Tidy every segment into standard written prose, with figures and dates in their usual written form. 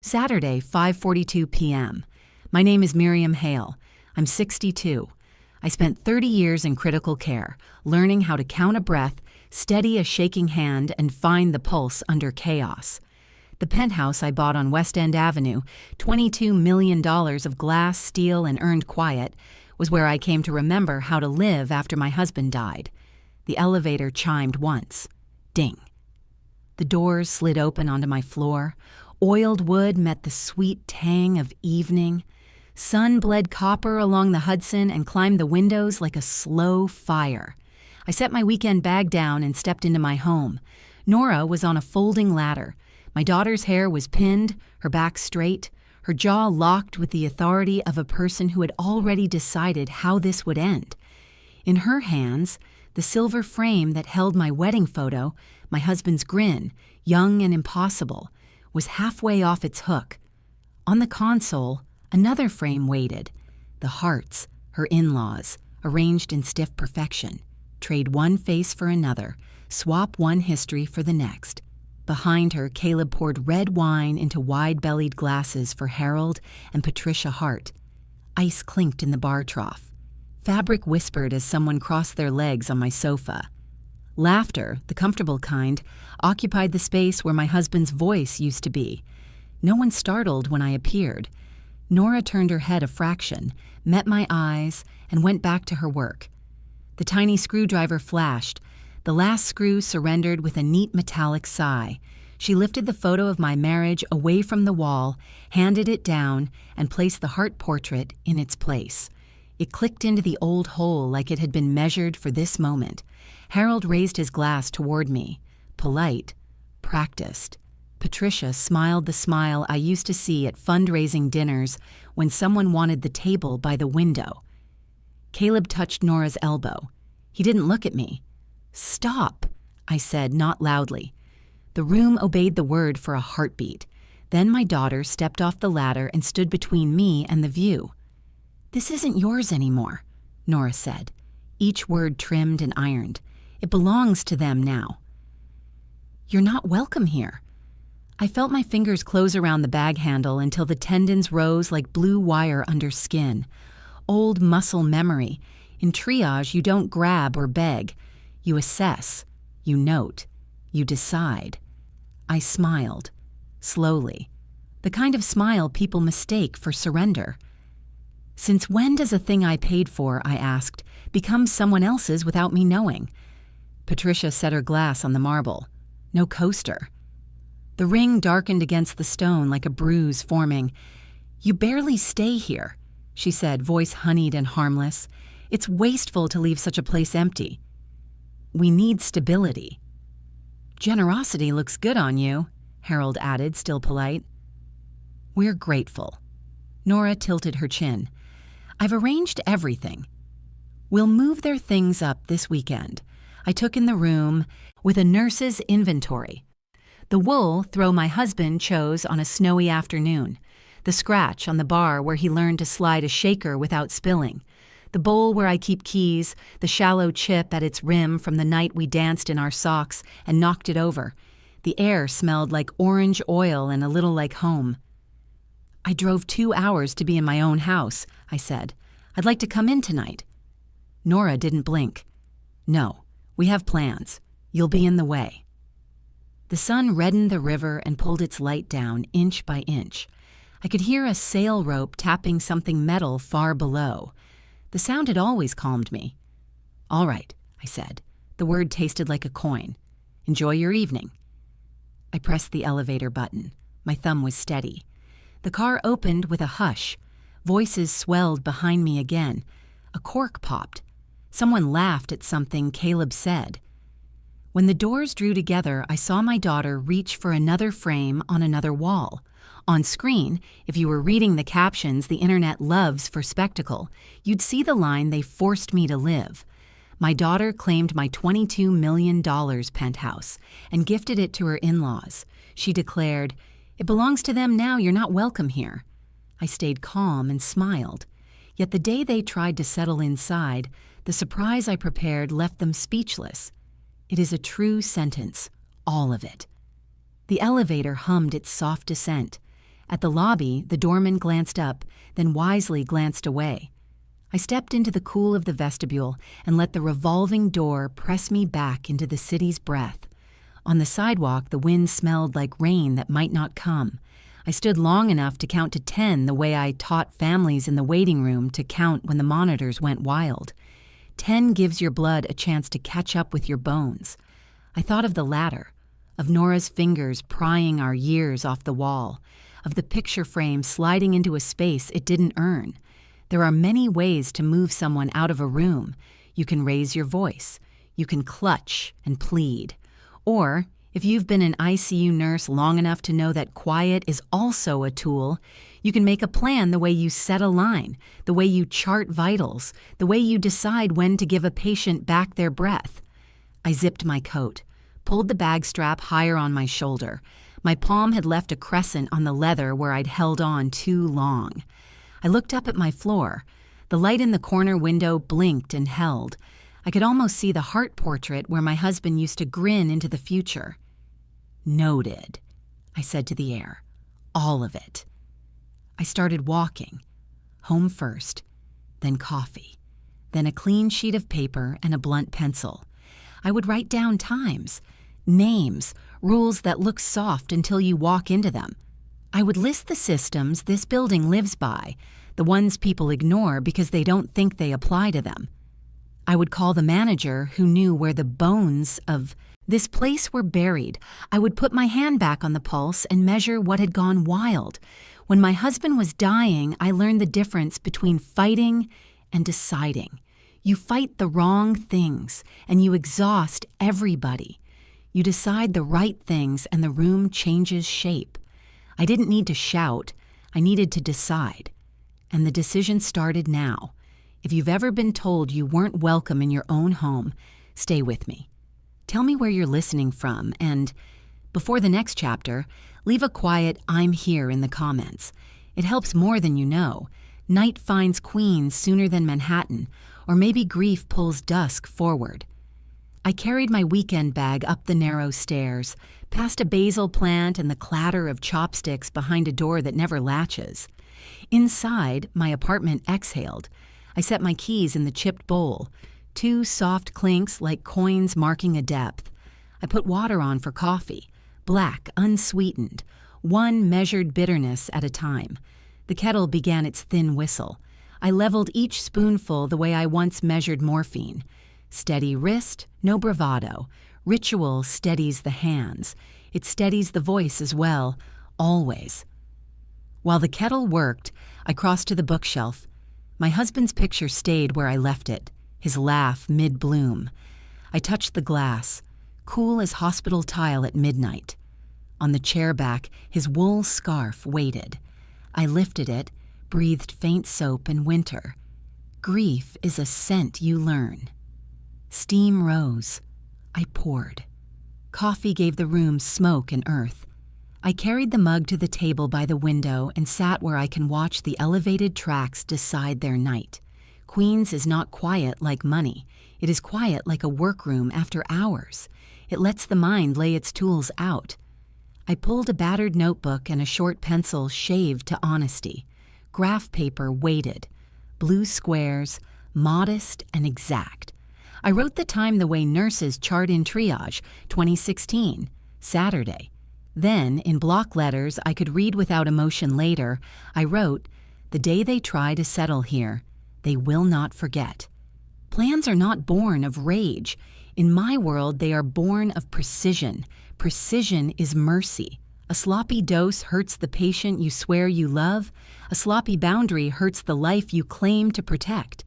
Saturday, 5:42 p.m. My name is Miriam Hale. I'm 62. I spent 30 years in critical care, learning how to count a breath, steady a shaking hand, and find the pulse under chaos. The penthouse I bought on West End Avenue, $22 million of glass, steel, and earned quiet, was where I came to remember how to live after my husband died. The elevator chimed once. Ding. The doors slid open onto my floor. Oiled wood met the sweet tang of evening. Sun bled copper along the Hudson and climbed the windows like a slow fire. I set my weekend bag down and stepped into my home. Nora was on a folding ladder. My daughter's hair was pinned, her back straight, her jaw locked with the authority of a person who had already decided how this would end. In her hands, the silver frame that held my wedding photo, my husband's grin, young and impossible, was halfway off its hook. On the console, another frame waited. The hearts, her in-laws, arranged in stiff perfection. Trade one face for another, swap one history for the next. Behind her, Caleb poured red wine into wide-bellied glasses for Harold and Patricia Hart. Ice clinked in the bar trough. Fabric whispered as someone crossed their legs on my sofa. Laughter, the comfortable kind, occupied the space where my husband's voice used to be. No one startled when I appeared. Nora turned her head a fraction, met my eyes, and went back to her work. The tiny screwdriver flashed. The last screw surrendered with a neat metallic sigh. She lifted the photo of my marriage away from the wall, handed it down, and placed the heart portrait in its place. It clicked into the old hole like it had been measured for this moment. Harold raised his glass toward me. Polite, practiced. Patricia smiled the smile I used to see at fundraising dinners when someone wanted the table by the window. Caleb touched Nora's elbow. He didn't look at me. "Stop," I said, not loudly. The room obeyed the word for a heartbeat. Then my daughter stepped off the ladder and stood between me and the view. "This isn't yours anymore," Nora said, each word trimmed and ironed. "It belongs to them now." "You're not welcome here." I felt my fingers close around the bag handle until the tendons rose like blue wire under skin. Old muscle memory. In triage, you don't grab or beg. You assess. You note. You decide. I smiled. Slowly. The kind of smile people mistake for surrender. "Since when does a thing I paid for," I asked, "become someone else's without me knowing?" Patricia set her glass on the marble. No coaster. The ring darkened against the stone like a bruise forming. "You barely stay here," she said, voice honeyed and harmless. "It's wasteful to leave such a place empty." "We need stability." "Generosity looks good on you," Harold added, still polite. "We're grateful." Nora tilted her chin. "I've arranged everything. We'll move their things up this weekend." I took in the room with a nurse's inventory. The wool throw my husband chose on a snowy afternoon. The scratch on the bar where he learned to slide a shaker without spilling. The bowl where I keep keys, the shallow chip at its rim from the night we danced in our socks and knocked it over. The air smelled like orange oil and a little like home. "I drove 2 hours to be in my own house," I said. "I'd like to come in tonight." Nora didn't blink. "No, we have plans. You'll be in the way." The sun reddened the river and pulled its light down inch by inch. I could hear a sail rope tapping something metal far below. The sound had always calmed me. "All right," I said. The word tasted like a coin. "Enjoy your evening." I pressed the elevator button. My thumb was steady. The car opened with a hush. Voices swelled behind me again. A cork popped. Someone laughed at something Caleb said. When the doors drew together, I saw my daughter reach for another frame on another wall. On screen, if you were reading the captions the internet loves for spectacle, you'd see the line "They forced me to live." My daughter claimed my $22 million penthouse and gifted it to her in-laws. She declared, "It belongs to them now, you're not welcome here." I stayed calm and smiled. Yet the day they tried to settle inside, the surprise I prepared left them speechless. It is a true sentence, all of it. The elevator hummed its soft descent. At the lobby, the doorman glanced up, then wisely glanced away. I stepped into the cool of the vestibule and let the revolving door press me back into the city's breath. On the sidewalk, the wind smelled like rain that might not come. I stood long enough to count to 10 the way I taught families in the waiting room to count when the monitors went wild. 10 gives your blood a chance to catch up with your bones. I thought of the latter, of Nora's fingers prying our years off the wall, of the picture frame sliding into a space it didn't earn. There are many ways to move someone out of a room. You can raise your voice. You can clutch and plead. Or, if you've been an ICU nurse long enough to know that quiet is also a tool, you can make a plan the way you set a line, the way you chart vitals, the way you decide when to give a patient back their breath. I zipped my coat, pulled the bag strap higher on my shoulder. My palm had left a crescent on the leather where I'd held on too long. I looked up at my floor. The light in the corner window blinked and held. I could almost see the heart portrait where my husband used to grin into the future. "Noted," I said to the air. "All of it." I started walking. Home first, then coffee, then a clean sheet of paper and a blunt pencil. I would write down times, names, rules that look soft until you walk into them. I would list the systems this building lives by, the ones people ignore because they don't think they apply to them. I would call the manager who knew where the bones of this place were buried. I would put my hand back on the pulse and measure what had gone wild. When my husband was dying, I learned the difference between fighting and deciding. You fight the wrong things, and you exhaust everybody. You decide the right things, and the room changes shape. I didn't need to shout. I needed to decide. And the decision started now. If you've ever been told you weren't welcome in your own home, stay with me. Tell me where you're listening from, and before the next chapter, leave a quiet "I'm here" in the comments. It helps more than you know. Night finds Queens sooner than Manhattan, or maybe grief pulls dusk forward. I carried my weekend bag up the narrow stairs, past a basil plant and the clatter of chopsticks behind a door that never latches. Inside, my apartment exhaled. I set my keys in the chipped bowl, 2 soft clinks like coins marking a depth. I put water on for coffee, black, unsweetened, 1 measured bitterness at a time. The kettle began its thin whistle. I leveled each spoonful the way I once measured morphine. Steady wrist, no bravado. Ritual steadies the hands. It steadies the voice as well, always. While the kettle worked, I crossed to the bookshelf. My husband's picture stayed where I left it, his laugh mid-bloom. I touched the glass, cool as hospital tile at midnight. On the chair back, his wool scarf waited. I lifted it, breathed faint soap and winter. Grief is a scent you learn. Steam rose. I poured. Coffee gave the room smoke and earth. I carried the mug to the table by the window and sat where I can watch the elevated tracks decide their night. Queens is not quiet like money. It is quiet like a workroom after hours. It lets the mind lay its tools out. I pulled a battered notebook and a short pencil shaved to honesty. Graph paper weighted. Blue squares, modest and exact. I wrote the time the way nurses chart in triage, 2016, Saturday. Then, in block letters I could read without emotion later, I wrote, "The day they try to settle here, they will not forget." Plans are not born of rage. In my world, they are born of precision. Precision is mercy. A sloppy dose hurts the patient you swear you love. A sloppy boundary hurts the life you claim to protect.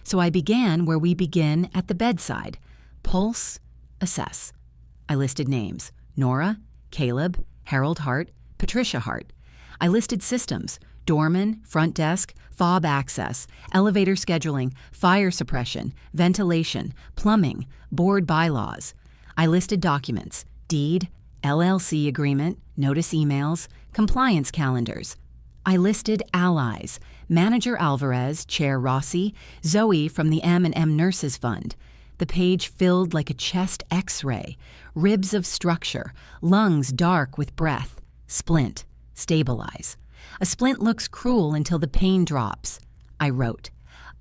So I began where we begin at the bedside. Pulse, assess. I listed names: Nora, Caleb, Harold Hart, Patricia Hart. I listed systems: doorman, front desk, fob access, elevator scheduling, fire suppression, ventilation, plumbing, board bylaws. I listed documents: deed, LLC agreement, notice emails, compliance calendars. I listed allies: Manager Alvarez, Chair Rossi, Zoe from the M&M Nurses Fund. The page filled like a chest X-ray, ribs of structure, lungs dark with breath, splint, stabilize. A splint looks cruel until the pain drops. I wrote,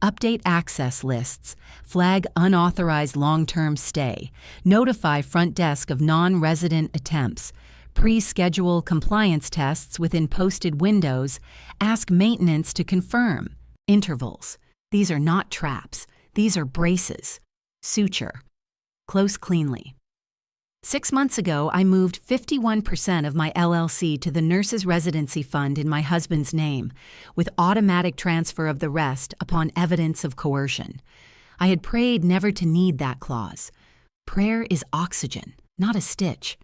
update access lists, flag unauthorized long-term stay, notify front desk of non-resident attempts, pre-schedule compliance tests within posted windows, ask maintenance to confirm. Intervals. These are not traps. These are braces. Suture. Close cleanly. 6 months ago, I moved 51% of my LLC to the Nurses Residency Fund in my husband's name, with automatic transfer of the rest upon evidence of coercion. I had prayed never to need that clause. Prayer is oxygen, not a stitch.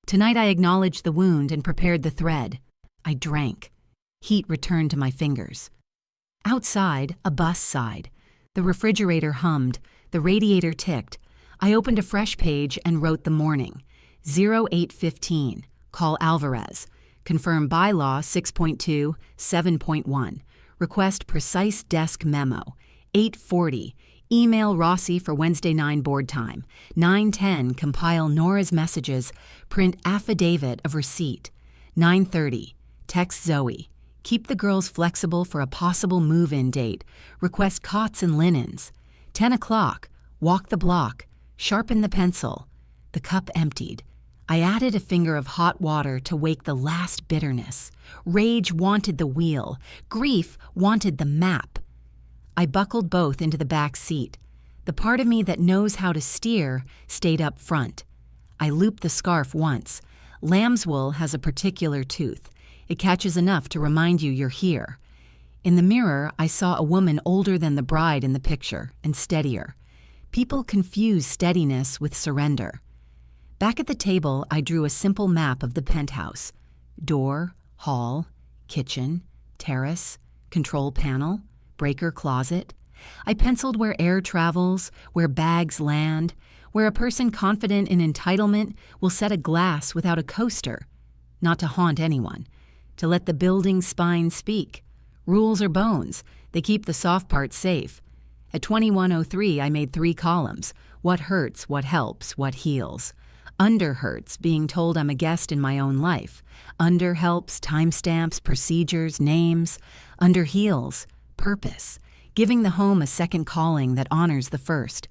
Tonight I acknowledged the wound and prepared the thread. I drank. Heat returned to my fingers. Outside, a bus sighed. The refrigerator hummed. The radiator ticked. I opened a fresh page and wrote the morning. 0815. Call Alvarez. Confirm bylaw 6.2, 7.1. Request precise desk memo. 8:40. Email Rossi for Wednesday 9 board time. 9:10. Compile Nora's messages. Print affidavit of receipt. 9:30. Text Zoe. Keep the girls flexible for a possible move-in date. Request cots and linens. 10 o'clock. Walk the block. Sharpen the pencil. The cup emptied. I added a finger of hot water to wake the last bitterness. Rage wanted the wheel. Grief wanted the map. I buckled both into the back seat. The part of me that knows how to steer stayed up front. I looped the scarf once. Lamb's wool has a particular tooth. It catches enough to remind you you're here. In the mirror, I saw a woman older than the bride in the picture and steadier. People confuse steadiness with surrender. Back at the table, I drew a simple map of the penthouse. Door, hall, kitchen, terrace, control panel, breaker closet. I penciled where air travels, where bags land, where a person confident in entitlement will set a glass without a coaster. Not to haunt anyone. To let the building spine speak. Rules are bones. They keep the soft parts safe. At 2103, I made 3 columns. What hurts, what helps, what heals. Under hurts, being told I'm a guest in my own life. Under helps, timestamps, procedures, names. Under heals, purpose. Giving the home a second calling that honors the first.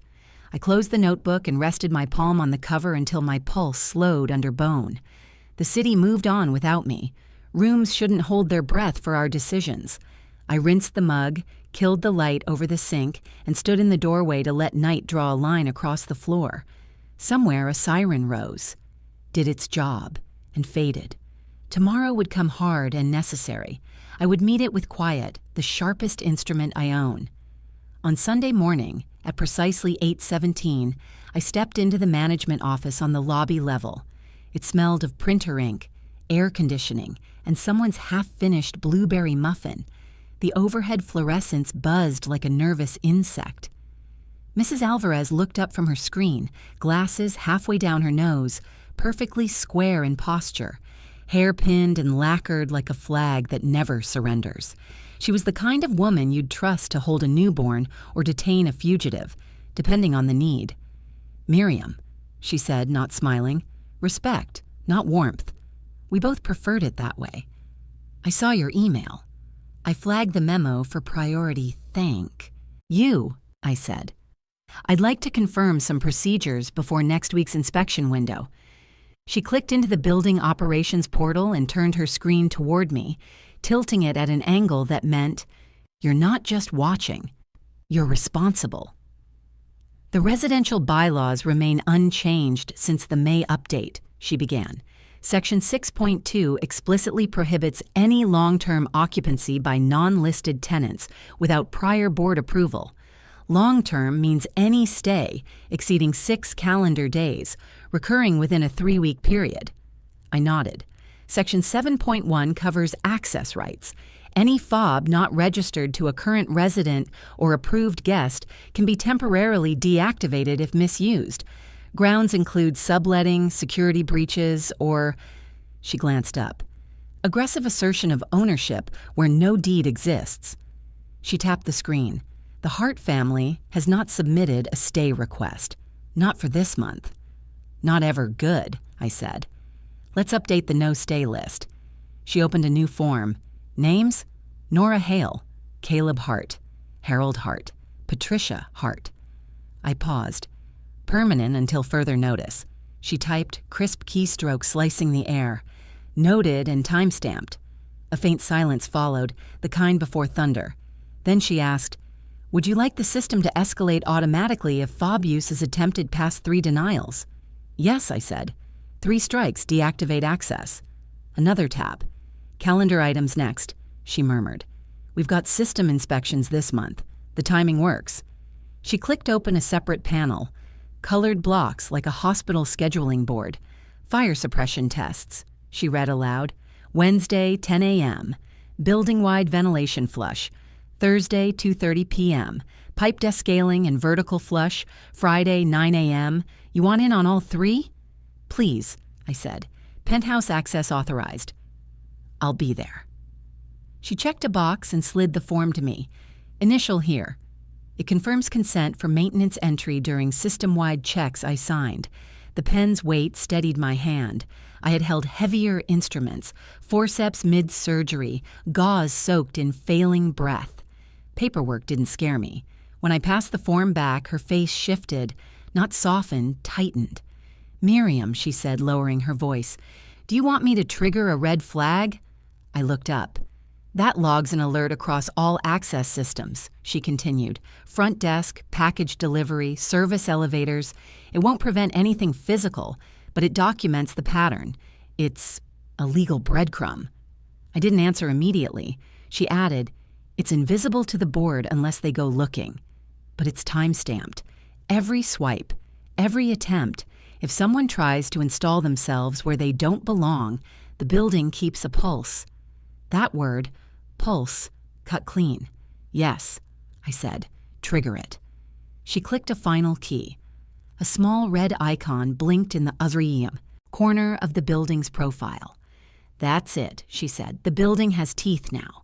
I closed the notebook and rested my palm on the cover until my pulse slowed under bone. The city moved on without me. Rooms shouldn't hold their breath for our decisions. I rinsed the mug, killed the light over the sink, and stood in the doorway to let night draw a line across the floor. Somewhere a siren rose, did its job, and faded. Tomorrow would come hard and necessary. I would meet it with quiet, the sharpest instrument I own. On Sunday morning, at precisely 8:17, I stepped into the management office on the lobby level. It smelled of printer ink, air conditioning, and someone's half-finished blueberry muffin. The overhead fluorescence buzzed like a nervous insect. Mrs. Alvarez looked up from her screen, glasses halfway down her nose, perfectly square in posture, hair pinned and lacquered like a flag that never surrenders. She was the kind of woman you'd trust to hold a newborn or detain a fugitive, depending on the need. "Miriam," she said, not smiling. "Respect, not warmth. We both preferred it that way. I saw your email." I flagged the memo for priority thank. "You," I said. "I'd like to confirm some procedures before next week's inspection window." She clicked into the building operations portal and turned her screen toward me, tilting it at an angle that meant, "You're not just watching, you're responsible." "The residential bylaws remain unchanged since the May update," she began. Section 6.2 explicitly prohibits any long-term occupancy by non-listed tenants without prior board approval. Long-term means any stay exceeding 6 calendar days, recurring within a 3-week period. I nodded. Section 7.1 covers access rights. Any fob not registered to a current resident or approved guest can be temporarily deactivated if misused. Grounds include subletting, security breaches, or, she glanced up, aggressive assertion of ownership where no deed exists. She tapped the screen. The Hart family has not submitted a stay request. Not for this month. "Not ever good," I said. "Let's update the no-stay list." She opened a new form. Names? Nora Hale, Caleb Hart, Harold Hart, Patricia Hart. I paused. Permanent until further notice. She typed, crisp keystroke slicing the air. Noted and time-stamped. A faint silence followed, the kind before thunder. Then she asked, "Would you like the system to escalate automatically if fob use is attempted past 3 denials?" "Yes," I said. 3 strikes, deactivate access. Another tap. "Calendar items next," she murmured. "We've got system inspections this month. The timing works." She clicked open a separate panel. Colored blocks like a hospital scheduling board. "Fire suppression tests," she read aloud. "Wednesday, 10 a.m. Building-wide ventilation flush. Thursday, 2:30 p.m. Pipe descaling and vertical flush. Friday, 9 a.m. You want in on all 3? "Please," I said. "Penthouse access authorized." "I'll be there." She checked a box and slid the form to me. "Initial here." It confirms consent for maintenance entry during system-wide checks I signed. The pen's weight steadied my hand. I had held heavier instruments, forceps mid-surgery, gauze soaked in failing breath. Paperwork didn't scare me. When I passed the form back, her face shifted, not softened, tightened. "Miriam," she said, lowering her voice, "do you want me to trigger a red flag?" I looked up. "That logs an alert across all access systems," she continued. "Front desk, package delivery, service elevators. It won't prevent anything physical, but it documents the pattern. It's a legal breadcrumb." I didn't answer immediately. She added, "It's invisible to the board unless they go looking. But it's time-stamped. Every swipe, every attempt. If someone tries to install themselves where they don't belong, the building keeps a pulse." That word, pulse, cut clean. "Yes," I said. "Trigger it." She clicked a final key. A small red icon blinked in the upper corner of the building's profile. "That's it," she said. "The building has teeth now."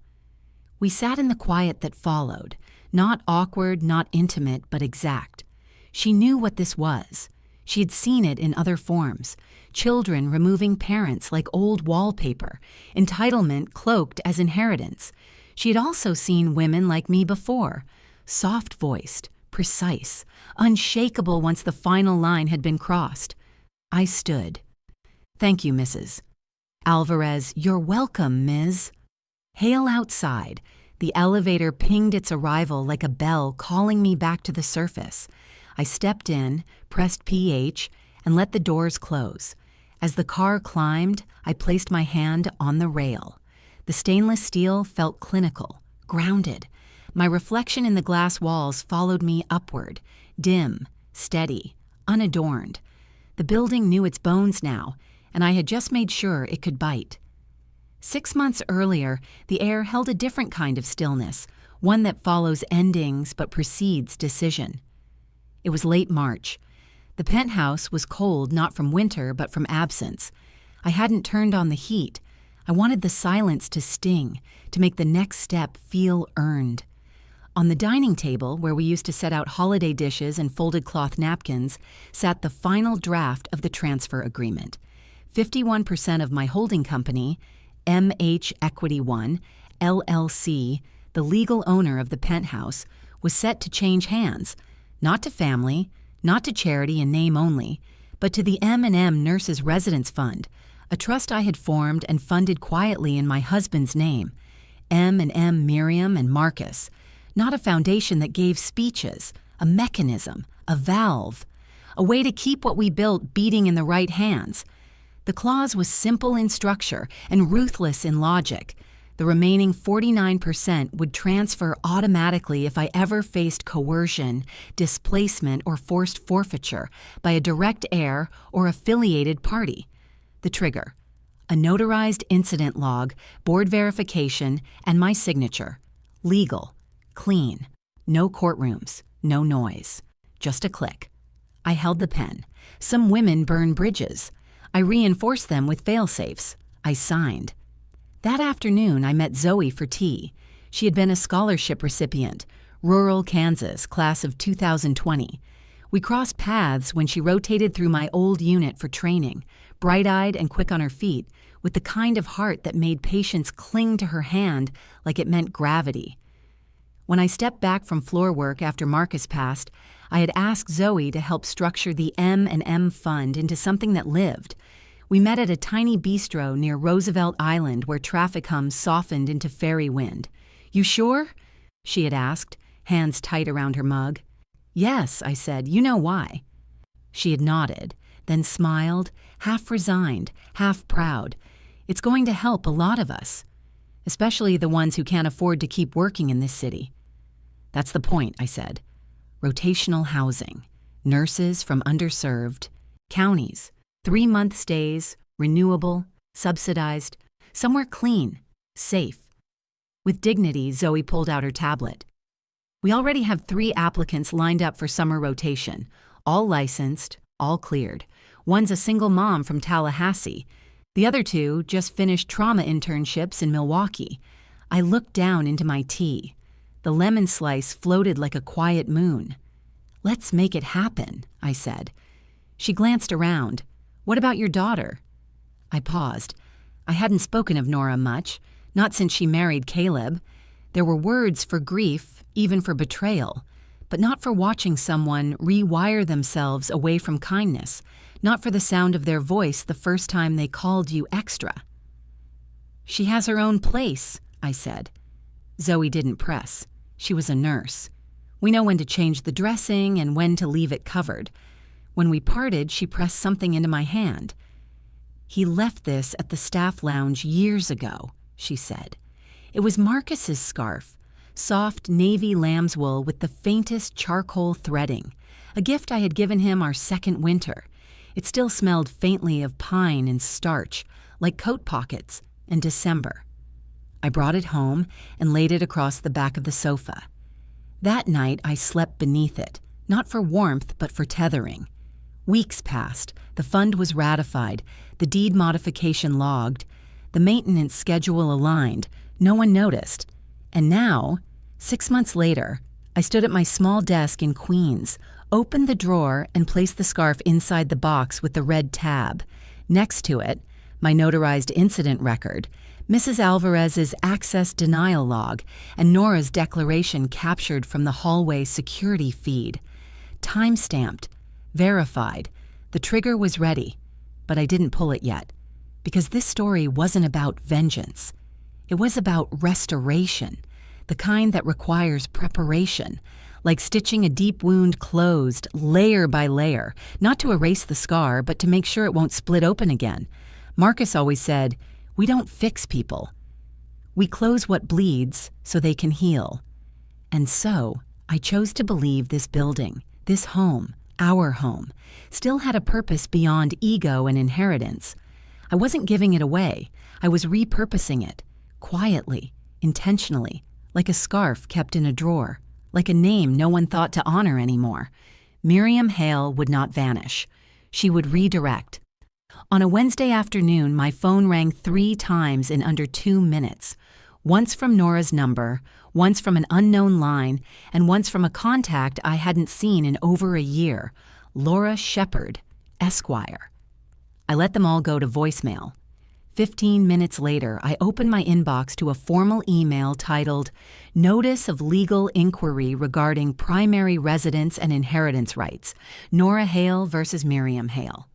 We sat in the quiet that followed, not awkward, not intimate, but exact. She knew what this was. She had seen it in other forms. Children removing parents like old wallpaper, entitlement cloaked as inheritance. She had also seen women like me before, soft-voiced, precise, unshakable once the final line had been crossed. I stood. "Thank you, Mrs. Alvarez. You're welcome, Ms. Hale outside. The elevator pinged its arrival like a bell calling me back to the surface. I stepped in, pressed PH, and let the doors close. As the car climbed, I placed my hand on the rail. The stainless steel felt clinical, grounded. My reflection in the glass walls followed me upward, dim, steady, unadorned. The building knew its bones now, and I had just made sure it could bite. 6 months earlier, the air held a different kind of stillness, one that follows endings but precedes decision. It was late March. The penthouse was cold not from winter but from absence. I hadn't turned on the heat. I wanted the silence to sting, to make the next step feel earned. On the dining table, where we used to set out holiday dishes and folded cloth napkins, sat the final draft of the transfer agreement. 51% of my holding company, MH Equity One, LLC, the legal owner of the penthouse, was set to change hands, not to family, not to charity in name only, but to the M&M Nurses Residence Fund, a trust I had formed and funded quietly in my husband's name, M&M Miriam and Marcus, not a foundation that gave speeches, a mechanism, a valve, a way to keep what we built beating in the right hands. The clause was simple in structure and ruthless in logic. The remaining 49% would transfer automatically if I ever faced coercion, displacement, or forced forfeiture by a direct heir or affiliated party. The trigger: a notarized incident log, board verification, and my signature. Legal, clean, no courtrooms, no noise, just a click. I held the pen. Some women burn bridges. I reinforced them with fail-safes. I signed. That afternoon, I met Zoe for tea. She had been a scholarship recipient, rural Kansas, class of 2020. We crossed paths when she rotated through my old unit for training, bright-eyed and quick on her feet, with the kind of heart that made patients cling to her hand like it meant gravity. When I stepped back from floor work after Marcus passed, I had asked Zoe to help structure the M&M Fund into something that lived. We met at a tiny bistro near Roosevelt Island where traffic hums softened into fairy wind. "You sure?" she had asked, hands tight around her mug. "Yes," I said. "You know why." She had nodded, then smiled, half resigned, half proud. "It's going to help a lot of us, especially the ones who can't afford to keep working in this city." "That's the point," I said. Rotational housing, nurses from underserved, counties, 3-month stays, renewable, subsidized, somewhere clean, safe. With dignity, Zoe pulled out her tablet. "We already have 3 applicants lined up for summer rotation, all licensed, all cleared. One's a single mom from Tallahassee. The other 2 just finished trauma internships in Milwaukee." I looked down into my tea. The lemon slice floated like a quiet moon. "Let's make it happen," I said. She glanced around. "What about your daughter?" I paused. I hadn't spoken of Nora much, not since she married Caleb. There were words for grief, even for betrayal, but not for watching someone rewire themselves away from kindness, not for the sound of their voice the first time they called you extra. "She has her own place," I said. Zoe didn't press. She was a nurse. "We know when to change the dressing and when to leave it covered." When we parted, she pressed something into my hand. "He left this at the staff lounge years ago," she said. It was Marcus's scarf, soft navy lambswool with the faintest charcoal threading, a gift I had given him our second winter. It still smelled faintly of pine and starch, like coat pockets and December. I brought it home and laid it across the back of the sofa. That night I slept beneath it, not for warmth but for tethering. Weeks passed, the fund was ratified, the deed modification logged, the maintenance schedule aligned, no one noticed. And now, 6 months later, I stood at my small desk in Queens, opened the drawer and placed the scarf inside the box with the red tab. Next to it, my notarized incident record, Mrs. Alvarez's access denial log, and Nora's declaration captured from the hallway security feed. Time-stamped, verified, the trigger was ready, but I didn't pull it yet, because this story wasn't about vengeance. It was about restoration, the kind that requires preparation, like stitching a deep wound closed, layer by layer, not to erase the scar, but to make sure it won't split open again. Marcus always said, "We don't fix people. We close what bleeds so they can heal." And so, I chose to believe this building, this home, our home, still had a purpose beyond ego and inheritance. I wasn't giving it away. I was repurposing it, quietly, intentionally, like a scarf kept in a drawer, like a name no one thought to honor anymore. Miriam Hale would not vanish. She would redirect. On a Wednesday afternoon, my phone rang 3 times in under 2 minutes. Once from Nora's number, once from an unknown line, and once from a contact I hadn't seen in over a year, Laura Shepard, Esquire. I let them all go to voicemail. 15 minutes later, I opened my inbox to a formal email titled, "Notice of Legal Inquiry Regarding Primary Residence and Inheritance Rights, Nora Hale versus Miriam Hale."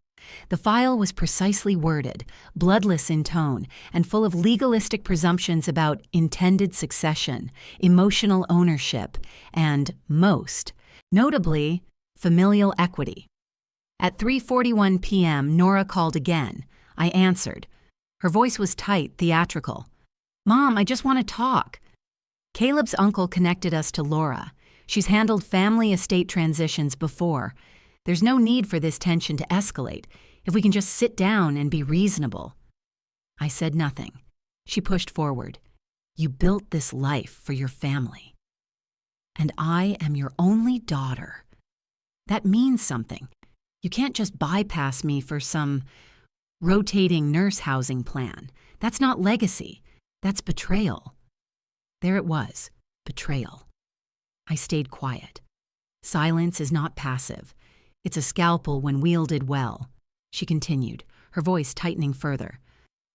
The file was precisely worded, bloodless in tone, and full of legalistic presumptions about intended succession, emotional ownership, and, most notably, familial equity. At 3:41 p.m., Nora called again. I answered. Her voice was tight, theatrical. "Mom, I just want to talk." Caleb's uncle connected us to Laura. She's handled family estate transitions before. There's no need for this tension to escalate, if we can just sit down and be reasonable. I said nothing. She pushed forward. "You built this life for your family. And I am your only daughter. That means something. You can't just bypass me for some rotating nurse housing plan. That's not legacy. That's betrayal." There it was, betrayal. I stayed quiet. Silence is not passive. It's a scalpel when wielded well. She continued, her voice tightening further.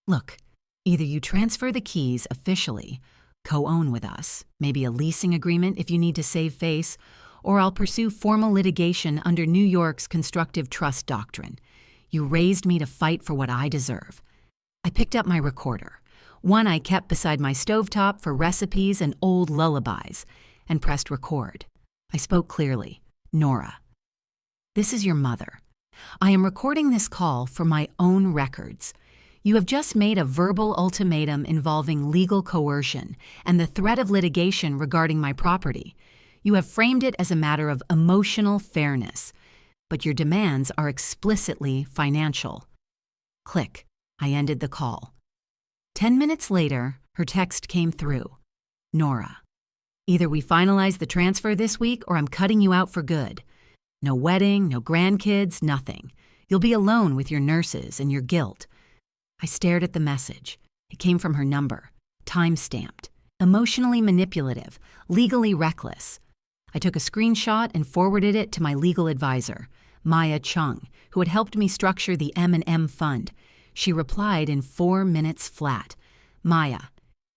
Look, either you transfer the keys officially, co-own with us, maybe a leasing agreement if you need to save face, or I'll pursue formal litigation under New York's constructive trust doctrine. You raised me to fight for what I deserve. I picked up my recorder, one I kept beside my stovetop for recipes and old lullabies, and pressed record. I spoke clearly. Nora, this is your mother. I am recording this call for my own records. You have just made a verbal ultimatum involving legal coercion and the threat of litigation regarding my property. You have framed it as a matter of emotional fairness, but your demands are explicitly financial. Click. I ended the call. 10 minutes later, her text came through. Nora, either we finalize the transfer this week or I'm cutting you out for good. No wedding, no grandkids, nothing. You'll be alone with your nurses and your guilt. I stared at the message. It came from her number, time-stamped, emotionally manipulative, legally reckless. I took a screenshot and forwarded it to my legal advisor, Maya Chung, who had helped me structure the M&M fund. She replied in 4 minutes flat. Maya,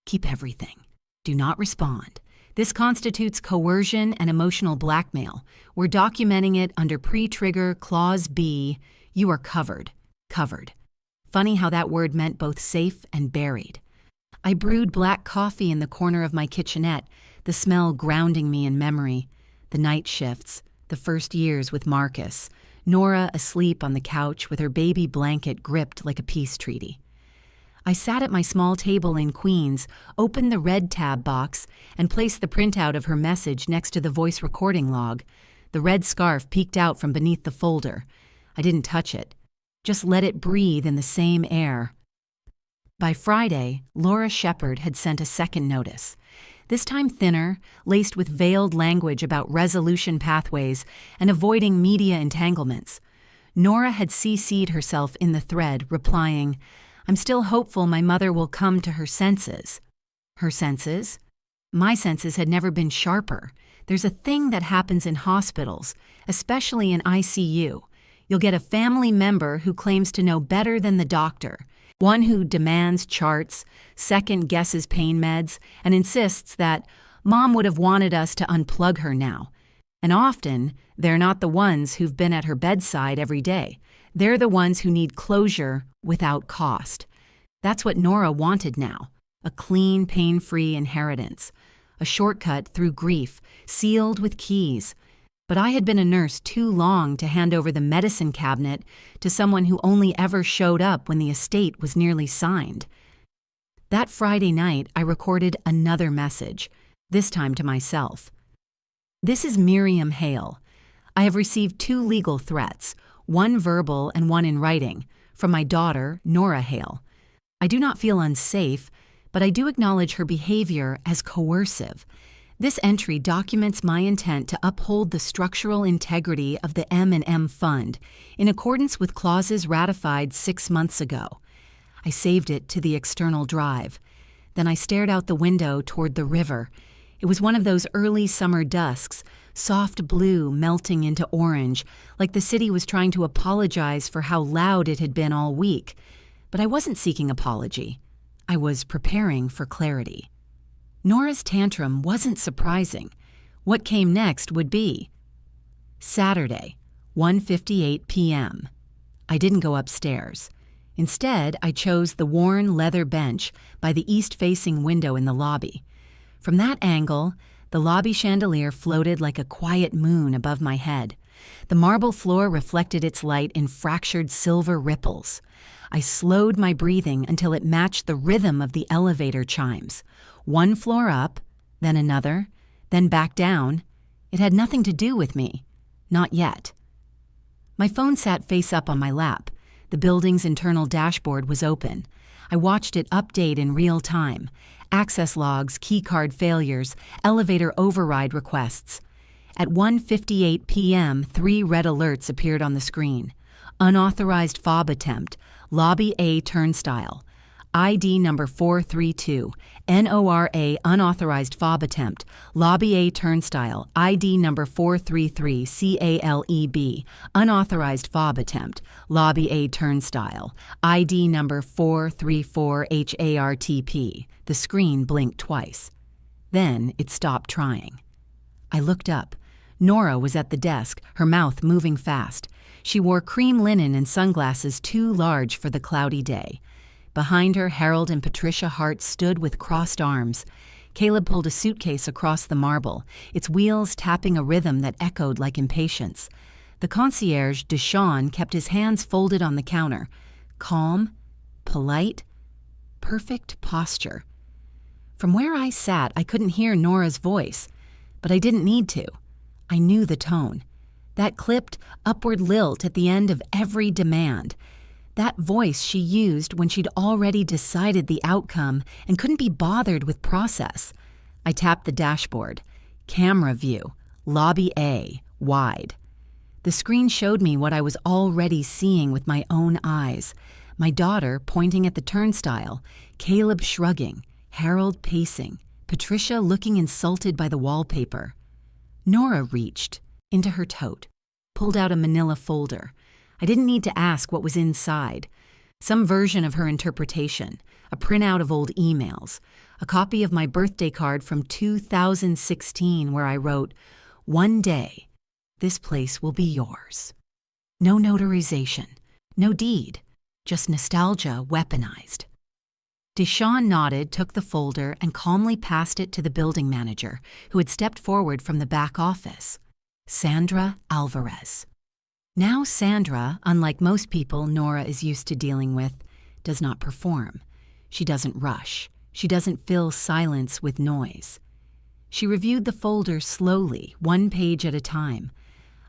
keep everything. Do not respond. This constitutes coercion and emotional blackmail. We're documenting it under pre-trigger Clause B. You are covered. Covered. Funny how that word meant both safe and buried. I brewed black coffee in the corner of my kitchenette, the smell grounding me in memory. The night shifts, the first years with Marcus, Nora asleep on the couch with her baby blanket gripped like a peace treaty. I sat at my small table in Queens, opened the red tab box, and placed the printout of her message next to the voice recording log. The red scarf peeked out from beneath the folder. I didn't touch it. Just let it breathe in the same air. By Friday, Laura Shepard had sent a second notice. This time thinner, laced with veiled language about resolution pathways and avoiding media entanglements. Nora had CC'd herself in the thread, replying, I'm still hopeful my mother will come to her senses. Her senses? My senses had never been sharper. There's a thing that happens in hospitals, especially in ICU. You'll get a family member who claims to know better than the doctor, one who demands charts, second guesses pain meds, and insists that Mom would have wanted us to unplug her now. And often, they're not the ones who've been at her bedside every day. They're the ones who need closure without cost. That's what Nora wanted now, a clean, pain-free inheritance, a shortcut through grief, sealed with keys. But I had been a nurse too long to hand over the medicine cabinet to someone who only ever showed up when the estate was nearly signed. That Friday night, I recorded another message, this time to myself. This is Miriam Hale. I have received 2 legal threats, one verbal and one in writing, from my daughter, Nora Hale. I do not feel unsafe, but I do acknowledge her behavior as coercive. This entry documents my intent to uphold the structural integrity of the M&M Fund in accordance with clauses ratified 6 months ago. I saved it to the external drive. Then I stared out the window toward the river. It was one of those early summer dusks, soft blue melting into orange, like the city was trying to apologize for how loud it had been all week. But I wasn't seeking apology. I was preparing for clarity. Nora's tantrum wasn't surprising. What came next would be. Saturday, 1:58 p.m. I didn't go upstairs. Instead, I chose the worn leather bench by the east-facing window in the lobby. From that angle, the lobby chandelier floated like a quiet moon above my head. The marble floor reflected its light in fractured silver ripples. I slowed my breathing until it matched the rhythm of the elevator chimes. 1 floor up, then another, then back down. It had nothing to do with me. Not yet. My phone sat face up on my lap. The building's internal dashboard was open. I watched it update in real time. Access logs, keycard failures, elevator override requests. At 1:58 p.m., 3 red alerts appeared on the screen. Unauthorized fob attempt, lobby A turnstile. ID number 432, NORA unauthorized fob attempt, Lobby A turnstile, ID number 433, CALEB, unauthorized fob attempt, Lobby A turnstile, ID number 434, HARTP. The screen blinked twice. Then it stopped trying. I looked up. Nora was at the desk, her mouth moving fast. She wore cream linen and sunglasses too large for the cloudy day. Behind her, Harold and Patricia Hart stood with crossed arms. Caleb pulled a suitcase across the marble, its wheels tapping a rhythm that echoed like impatience. The concierge, Deshawn, kept his hands folded on the counter. Calm, polite, perfect posture. From where I sat, I couldn't hear Nora's voice, but I didn't need to. I knew the tone. That clipped, upward lilt at the end of every demand. That voice she used when she'd already decided the outcome and couldn't be bothered with process. I tapped the dashboard. Camera view. Lobby A. Wide. The screen showed me what I was already seeing with my own eyes. My daughter pointing at the turnstile, Caleb shrugging, Harold pacing, Patricia looking insulted by the wallpaper. Nora reached into her tote, pulled out a manila folder. I didn't need to ask what was inside. Some version of her interpretation, a printout of old emails, a copy of my birthday card from 2016 where I wrote, "One day, this place will be yours." No notarization, no deed, just nostalgia weaponized. Deshawn nodded, took the folder, and calmly passed it to the building manager, who had stepped forward from the back office. Sandra Alvarez. Now Sandra, unlike most people Nora is used to dealing with, does not perform. She doesn't rush. She doesn't fill silence with noise. She reviewed the folder slowly, one page at a time.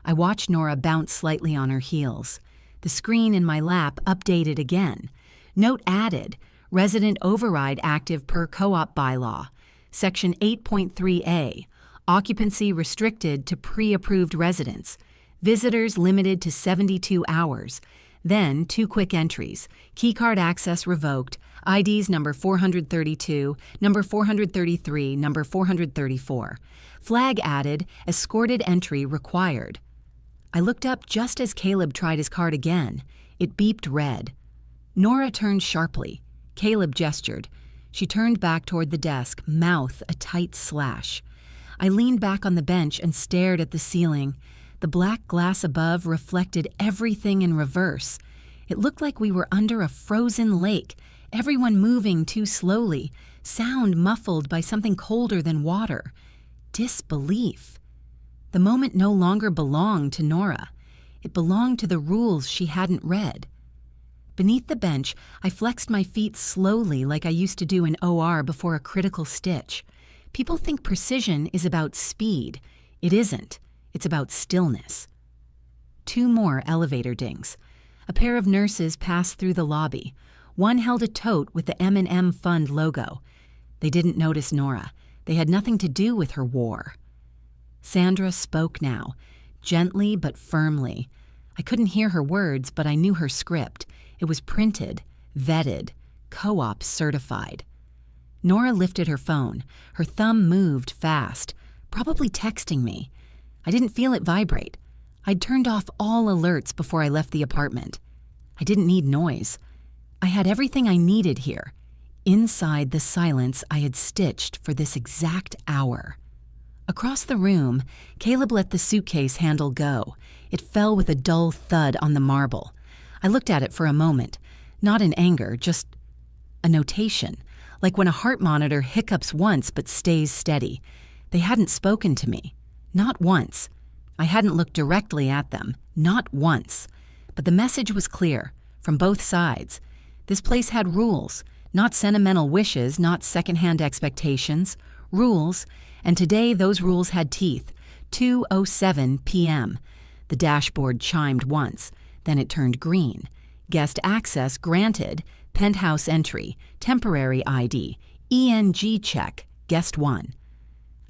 I watched Nora bounce slightly on her heels. The screen in my lap updated again. Note added, resident override active per co-op bylaw. Section 8.3a, occupancy restricted to pre-approved residents. Visitors limited to 72 hours. Then, 2 quick entries. Keycard access revoked. IDs number 432, number 433, number 434. Flag added, escorted entry required. I looked up just as Caleb tried his card again. It beeped red. Nora turned sharply. Caleb gestured. She turned back toward the desk, mouth a tight slash. I leaned back on the bench and stared at the ceiling. The black glass above reflected everything in reverse. It looked like we were under a frozen lake, everyone moving too slowly, sound muffled by something colder than water. Disbelief. The moment no longer belonged to Nora. It belonged to the rules she hadn't read. Beneath the bench, I flexed my feet slowly like I used to do in OR before a critical stitch. People think precision is about speed. It isn't. It's about stillness. 2 more elevator dings. A pair of nurses passed through the lobby. One held a tote with the M&M Fund logo. They didn't notice Nora. They had nothing to do with her war. Sandra spoke now, gently but firmly. I couldn't hear her words, but I knew her script. It was printed, vetted, co-op certified. Nora lifted her phone. Her thumb moved fast, probably texting me. I didn't feel it vibrate. I'd turned off all alerts before I left the apartment. I didn't need noise. I had everything I needed here, inside the silence I had stitched for this exact hour. Across the room, Caleb let the suitcase handle go. It fell with a dull thud on the marble. I looked at it for a moment, not in anger, just a notation, like when a heart monitor hiccups once but stays steady. They hadn't spoken to me. Not once. I hadn't looked directly at them. Not once. But the message was clear, from both sides. This place had rules, not sentimental wishes, not secondhand expectations. Rules, and today those rules had teeth. 2:07 p.m. The dashboard chimed once, then it turned green. Guest access granted, penthouse entry, temporary ID, ENG check, guest 1.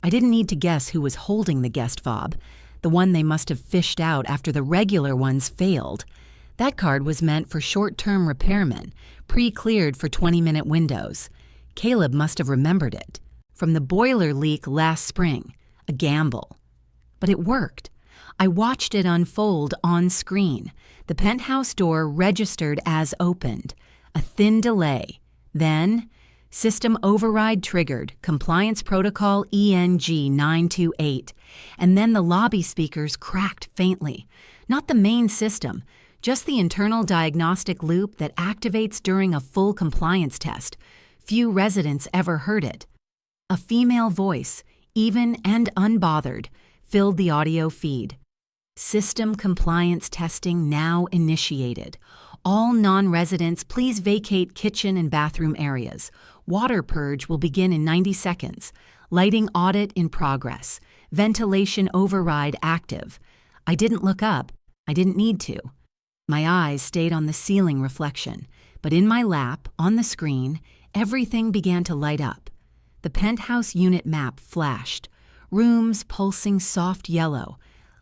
I didn't need to guess who was holding the guest fob, the one they must have fished out after the regular ones failed. That card was meant for short-term repairmen, pre-cleared for 20-minute windows. Caleb must have remembered it. From the boiler leak last spring. A gamble. But it worked. I watched it unfold on screen. The penthouse door registered as opened. A thin delay. Then, system override triggered, compliance protocol ENG 928. And then the lobby speakers cracked faintly. Not the main system, just the internal diagnostic loop that activates during a full compliance test. Few residents ever heard it. A female voice, even and unbothered, filled the audio feed. System compliance testing now initiated. All non-residents, please vacate kitchen and bathroom areas. Water purge will begin in 90 seconds. Lighting audit in progress. Ventilation override active. I didn't look up. I didn't need to. My eyes stayed on the ceiling reflection, but in my lap, on the screen, everything began to light up. The penthouse unit map flashed. Rooms pulsing soft yellow.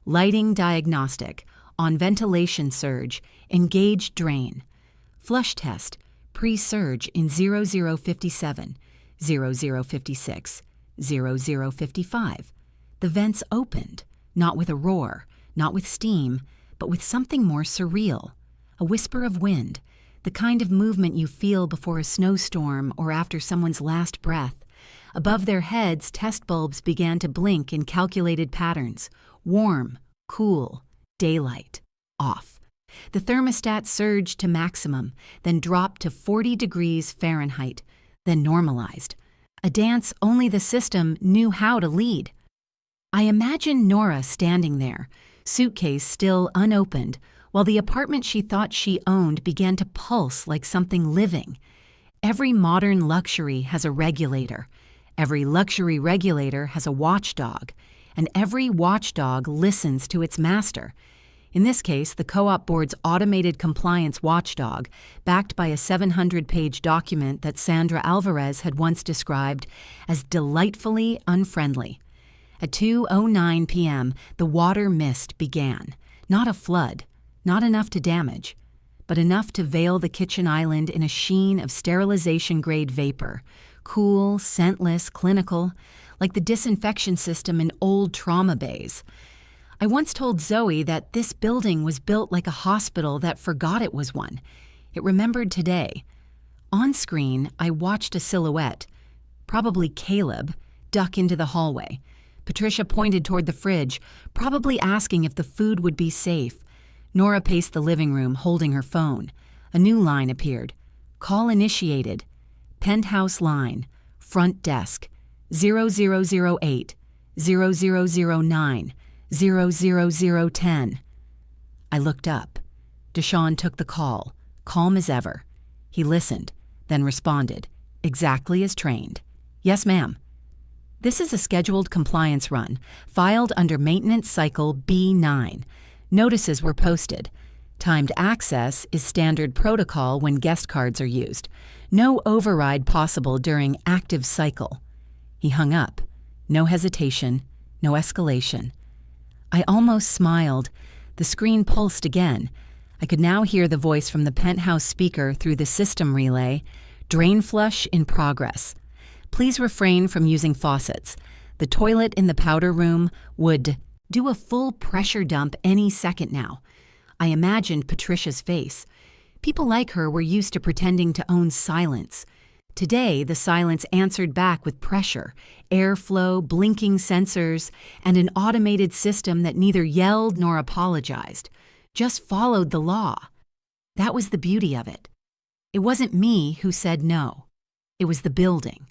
Lighting diagnostic. On ventilation surge. Engaged drain. Flush test. Pre-surge in 0057, 0056, 0055. The vents opened, not with a roar, not with steam, but with something more surreal. A whisper of wind, the kind of movement you feel before a snowstorm or after someone's last breath. Above their heads, test bulbs began to blink in calculated patterns. Warm, cool, daylight, off. The thermostat surged to maximum, then dropped to 40 degrees Fahrenheit, then normalized. A dance only the system knew how to lead. I imagined Nora standing there, suitcase still unopened, while the apartment she thought she owned began to pulse like something living. Every modern luxury has a regulator. Every luxury regulator has a watchdog, and every watchdog listens to its master. In this case, the Co-op Board's automated compliance watchdog, backed by a 700-page document that Sandra Alvarez had once described as delightfully unfriendly. At 2:09 p.m., the water mist began. Not a flood, not enough to damage, but enough to veil the kitchen island in a sheen of sterilization-grade vapor. Cool, scentless, clinical, like the disinfection system in old trauma bays. I once told Zoe that this building was built like a hospital that forgot it was one. It remembered today. On screen, I watched a silhouette, probably Caleb, duck into the hallway. Patricia pointed toward the fridge, probably asking if the food would be safe. Nora paced the living room, holding her phone. A new line appeared. Call initiated. Penthouse line. Front desk. 0008. 0009. 00010. I looked up. Deshaun took the call, calm as ever. He listened, then responded, exactly as trained. Yes, ma'am. This is a scheduled compliance run, filed under maintenance cycle B9. Notices were posted. Timed access is standard protocol when guest cards are used. No override possible during active cycle. He hung up. No hesitation, no escalation. I almost smiled. The screen pulsed again. I could now hear the voice from the penthouse speaker through the system relay. Drain flush in progress. Please refrain from using faucets. The toilet in the powder room would do a full pressure dump any second now. I imagined Patricia's face. People like her were used to pretending to own silence. Today, the silence answered back with pressure, airflow, blinking sensors, and an automated system that neither yelled nor apologized, just followed the law. That was the beauty of it. It wasn't me who said no. It was the building,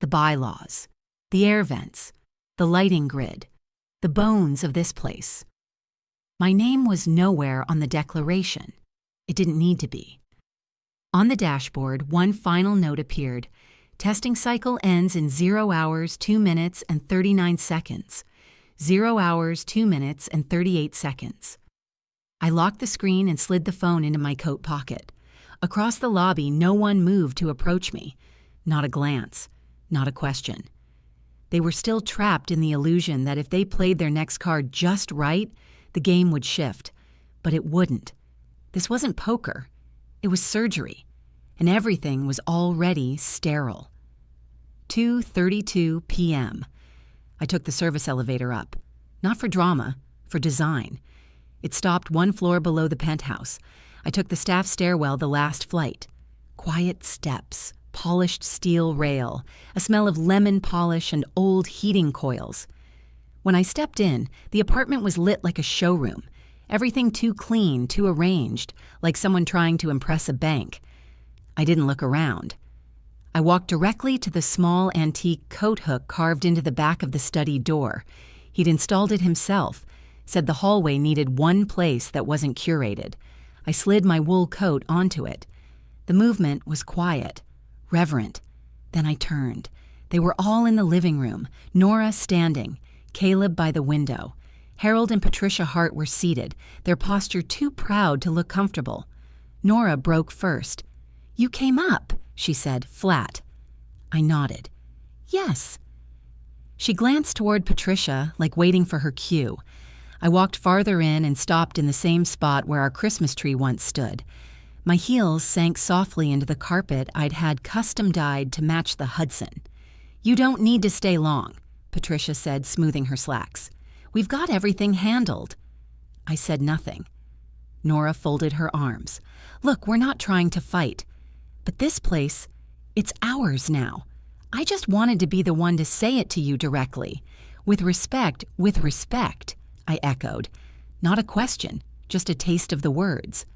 the bylaws, the air vents, the lighting grid, the bones of this place. My name was nowhere on the declaration. It didn't need to be. On the dashboard, one final note appeared. Testing cycle ends in 0 hours, 2 minutes, and 39 seconds. 0 hours, 2 minutes, and 38 seconds. I locked the screen and slid the phone into my coat pocket. Across the lobby, no one moved to approach me. Not a glance, not a question. They were still trapped in the illusion that if they played their next card just right, the game would shift. But it wouldn't. This wasn't poker. It was surgery, and everything was already sterile. 2:32 p.m. I took the service elevator up. Not for drama, for design. It stopped one floor below the penthouse. I took the staff stairwell the last flight. Quiet steps, polished steel rail, a smell of lemon polish and old heating coils. When I stepped in, the apartment was lit like a showroom. Everything too clean, too arranged, like someone trying to impress a bank. I didn't look around. I walked directly to the small antique coat hook carved into the back of the study door. He'd installed it himself, said the hallway needed one place that wasn't curated. I slid my wool coat onto it. The movement was quiet, reverent. Then I turned. They were all in the living room, Nora standing, Caleb by the window. Harold and Patricia Hart were seated, their posture too proud to look comfortable. Nora broke first. "You came up," she said, flat. I nodded. "Yes." She glanced toward Patricia, like waiting for her cue. I walked farther in and stopped in the same spot where our Christmas tree once stood. My heels sank softly into the carpet I'd had custom dyed to match the Hudson. "You don't need to stay long," Patricia said, smoothing her slacks. "We've got everything handled." I said nothing. Nora folded her arms. "Look, we're not trying to fight. But this place, it's ours now. I just wanted to be the one to say it to you directly. With respect, I echoed. Not a question, just a taste of the words.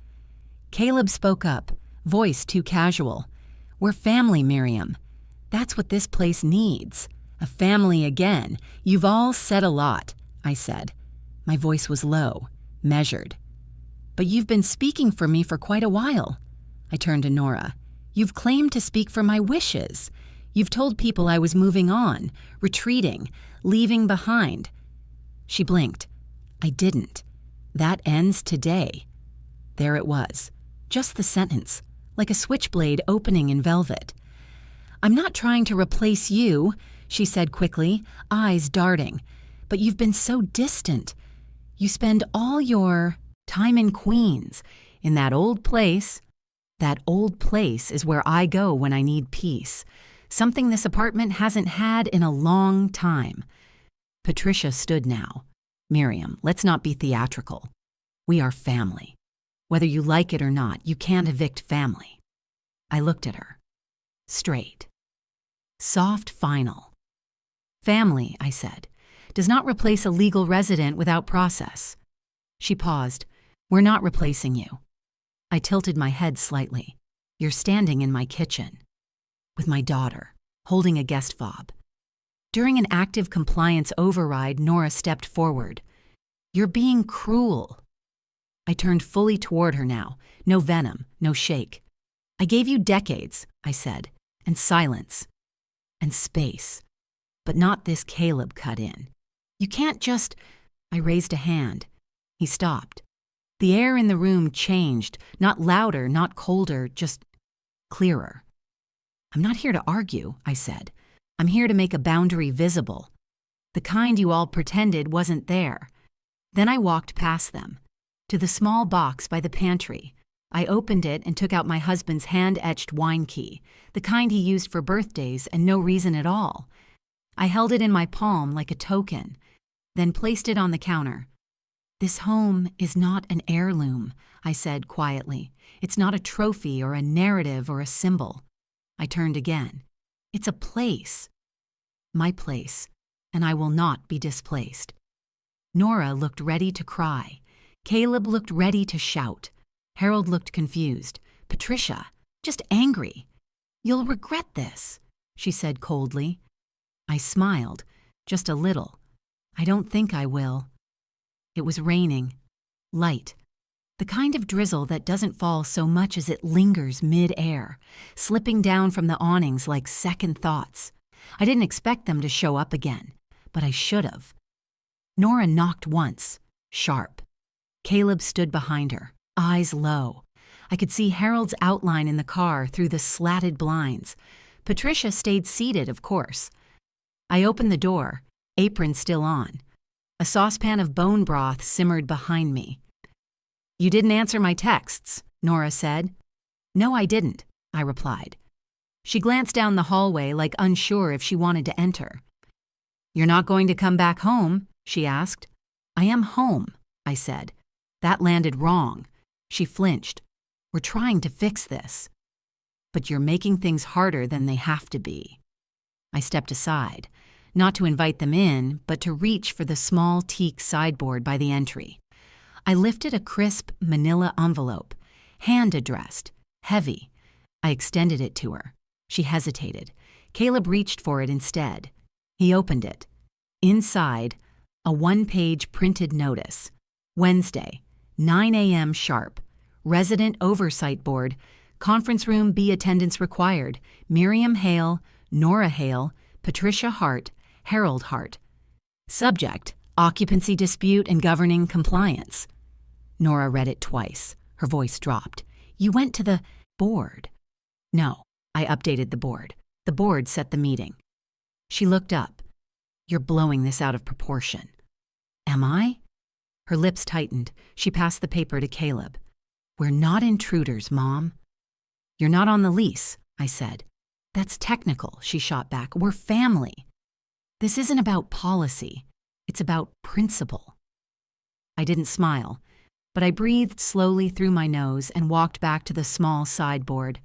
Caleb spoke up, voice too casual. "We're family, Miriam. That's what this place needs. A family again. You've all said a lot," I said. My voice was low, measured. "But you've been speaking for me for quite a while." I turned to Nora. "You've claimed to speak for my wishes. You've told people I was moving on, retreating, leaving behind." She blinked. I didn't. "That ends today." There it was. Just the sentence, like a switchblade opening in velvet. "I'm not trying to replace you," she said quickly, eyes darting. "But you've been so distant. You spend all your time in Queens, in that old place. That old place is where I go when I need peace. Something this apartment hasn't had in a long time." Patricia stood now. "Miriam, let's not be theatrical. We are family. Whether you like it or not, you can't evict family." I looked at her. Straight. Soft final. "Family," I said, "does not replace a legal resident without process." She paused. "We're not replacing you." I tilted my head slightly. "You're standing in my kitchen." With my daughter, holding a guest fob. During an active compliance override, Nora stepped forward. "You're being cruel." I turned fully toward her now. No venom, no shake. "I gave you decades," I said, "and silence. And space. But not this Caleb cut in. You can't just—" I raised a hand. He stopped. The air in the room changed, not louder, not colder, just clearer. "I'm not here to argue," I said. "I'm here to make a boundary visible. The kind you all pretended wasn't there." Then I walked past them, to the small box by the pantry. I opened it and took out my husband's hand-etched wine key, the kind he used for birthdays and no reason at all. I held it in my palm like a token, then placed it on the counter. "This home is not an heirloom," I said quietly. "It's not a trophy or a narrative or a symbol." I turned again. "It's a place. My place, and I will not be displaced." Nora looked ready to cry. Caleb looked ready to shout. Harold looked confused. Patricia, just angry. "You'll regret this," she said coldly. I smiled, just a little. "I don't think I will." It was raining. Light. The kind of drizzle that doesn't fall so much as it lingers mid-air, slipping down from the awnings like second thoughts. I didn't expect them to show up again, but I should have. Nora knocked once, sharp. Caleb stood behind her, eyes low. I could see Harold's outline in the car through the slatted blinds. Patricia stayed seated, of course. I opened the door, apron still on. A saucepan of bone broth simmered behind me. You didn't answer my texts, Nora said. No, I didn't, I replied. She glanced down the hallway like unsure if she wanted to enter. You're not going to come back home? She asked. I am home, I said. That landed wrong. She flinched. We're trying to fix this. But you're making things harder than they have to be. I stepped aside, not to invite them in, but to reach for the small teak sideboard by the entry. I lifted a crisp manila envelope, hand-addressed, heavy. I extended it to her. She hesitated. Caleb reached for it instead. He opened it. Inside, a one-page printed notice. Wednesday, 9 a.m. sharp. Resident Oversight Board. Conference room B attendance required. Miriam Hale, Nora Hale, Patricia Hart, Harold Hart. Subject, occupancy dispute and governing compliance. Nora read it twice. Her voice dropped. You went to the board. No, I updated the board. The board set the meeting. She looked up. You're blowing this out of proportion. Am I? Her lips tightened. She passed the paper to Caleb. We're not intruders, Mom. You're not on the lease, I said. That's technical, she shot back. We're family. This isn't about policy. It's about principle. I didn't smile, but I breathed slowly through my nose and walked back to the small sideboard.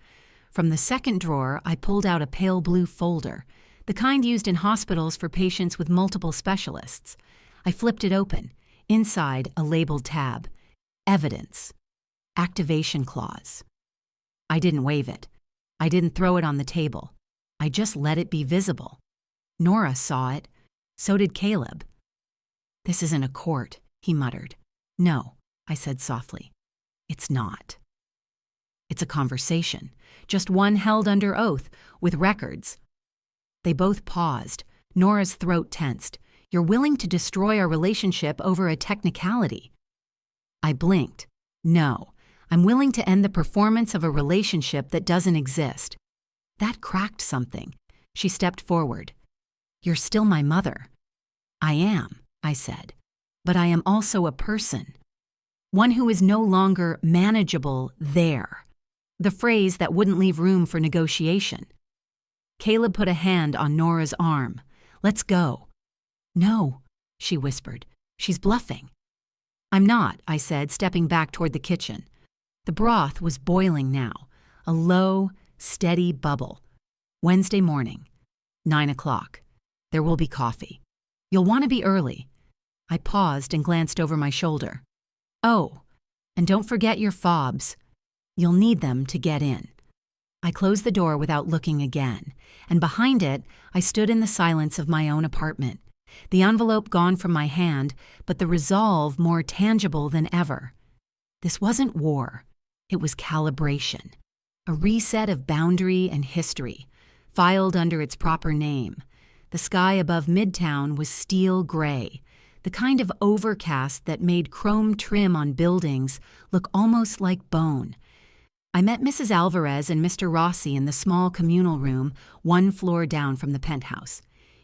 From the second drawer, I pulled out a pale blue folder, the kind used in hospitals for patients with multiple specialists. I flipped it open. Inside, a labeled tab. Evidence. Activation clause. I didn't wave it. I didn't throw it on the table. I just let it be visible. Nora saw it. So did Caleb. This isn't a court, he muttered. No, I said softly. It's not. It's a conversation, just one held under oath, with records. They both paused. Nora's throat tensed. You're willing to destroy our relationship over a technicality. I blinked. No, I'm willing to end the performance of a relationship that doesn't exist. That cracked something. She stepped forward. You're still my mother. I am, I said, but I am also a person. One who is no longer manageable there. The phrase that wouldn't leave room for negotiation. Caleb put a hand on Nora's arm. Let's go. No, she whispered. She's bluffing. I'm not, I said, stepping back toward the kitchen. The broth was boiling now, a low, steady bubble. Wednesday morning, 9 o'clock. There will be coffee. You'll want to be early. I paused and glanced over my shoulder. Oh, and don't forget your fobs. You'll need them to get in. I closed the door without looking again, and behind it, I stood in the silence of my own apartment. The envelope gone from my hand, but the resolve more tangible than ever. This wasn't war. It was calibration. A reset of boundary and history, filed under its proper name. The sky above Midtown was steel gray, the kind of overcast that made chrome trim on buildings look almost like bone. I met Mrs. Alvarez and Mr. Rossi in the small communal room, one floor down from the penthouse.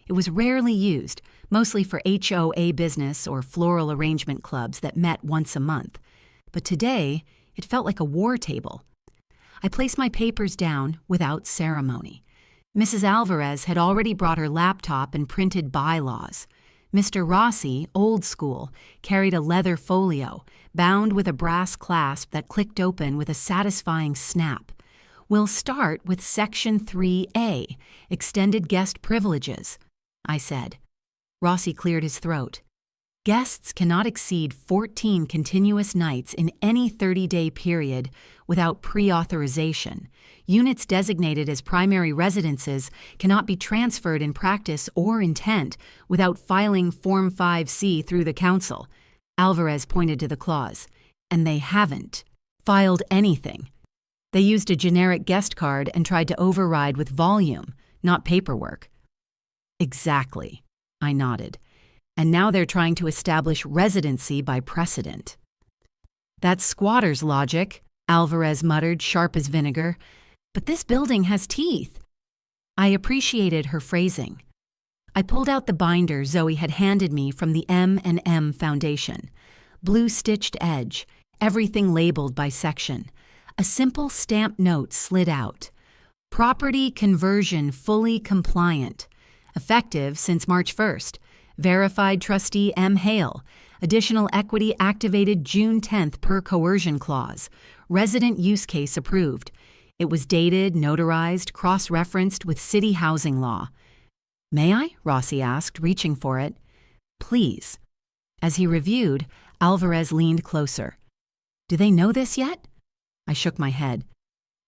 It was rarely used, mostly for HOA business or floral arrangement clubs that met once a month. But today, it felt like a war table. I placed my papers down without ceremony. Mrs. Alvarez had already brought her laptop and printed bylaws. Mr. Rossi, old school, carried a leather folio, bound with a brass clasp that clicked open with a satisfying snap. We'll start with Section 3A, Extended Guest Privileges, I said. Rossi cleared his throat. Guests cannot exceed 14 continuous nights in any 30-day period without pre-authorization. Units designated as primary residences cannot be transferred in practice or intent without filing Form 5C through the council. Alvarez pointed to the clause. And they haven't filed anything. They used a generic guest card and tried to override with volume, not paperwork. Exactly, I nodded. And now they're trying to establish residency by precedent. That's squatter's logic, Alvarez muttered, sharp as vinegar. But this building has teeth. I appreciated her phrasing. I pulled out the binder Zoe had handed me from the M&M Foundation. Blue stitched edge, everything labeled by section. A simple stamped note slid out. Property conversion fully compliant. Effective since March 1st. Verified trustee M. Hale. Additional equity activated June 10th per coercion clause. Resident use case approved. It was dated, notarized, cross-referenced with city housing law. "May I?" Rossi asked, reaching for it. "Please." As he reviewed, Alvarez leaned closer. "Do they know this yet?" I shook my head.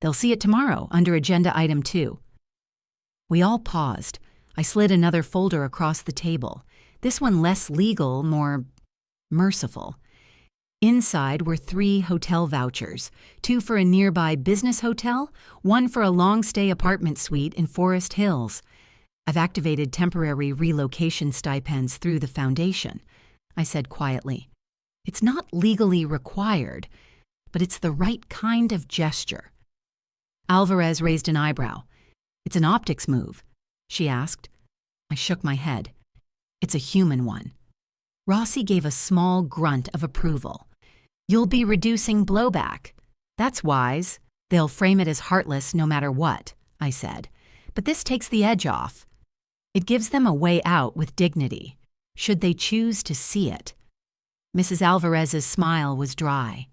"They'll see it tomorrow, under Agenda Item 2. We all paused. I slid another folder across the table. This one less legal, more merciful. Inside were 3 hotel vouchers, 2 for a nearby business hotel, 1 for a long-stay apartment suite in Forest Hills. I've activated temporary relocation stipends through the foundation, I said quietly. It's not legally required, but it's the right kind of gesture. Alvarez raised an eyebrow. "It's an optics move," she asked. I shook my head. "It's a human one." Rossi gave a small grunt of approval. "You'll be reducing blowback. That's wise. They'll frame it as heartless no matter what," I said. "But this takes the edge off. It gives them a way out with dignity, should they choose to see it." Mrs. Alvarez's smile was dry.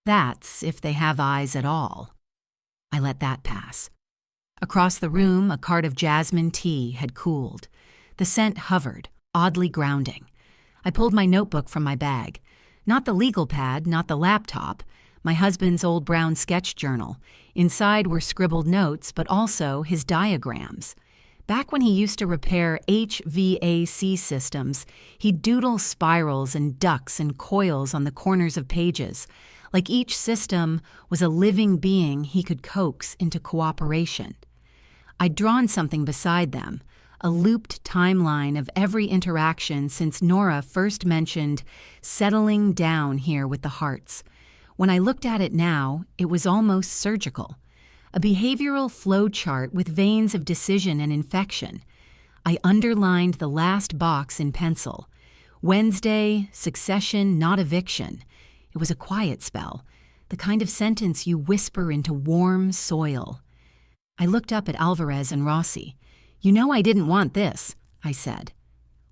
"That's if they have eyes at all." I let that pass. Across the room, a cart of jasmine tea had cooled. The scent hovered, oddly grounding. I pulled my notebook from my bag. Not the legal pad, not the laptop. My husband's old brown sketch journal. Inside were scribbled notes, but also his diagrams. Back when he used to repair HVAC systems, he'd doodle spirals and ducts and coils on the corners of pages, like each system was a living being he could coax into cooperation. I'd drawn something beside them, a looped timeline of every interaction since Nora first mentioned settling down here with the Harts. When I looked at it now, it was almost surgical. A behavioral flow chart with veins of decision and infection. I underlined the last box in pencil. Wednesday, succession, not eviction. It was a quiet spell, the kind of sentence you whisper into warm soil. I looked up at Alvarez and Rossi. "You know I didn't want this," I said.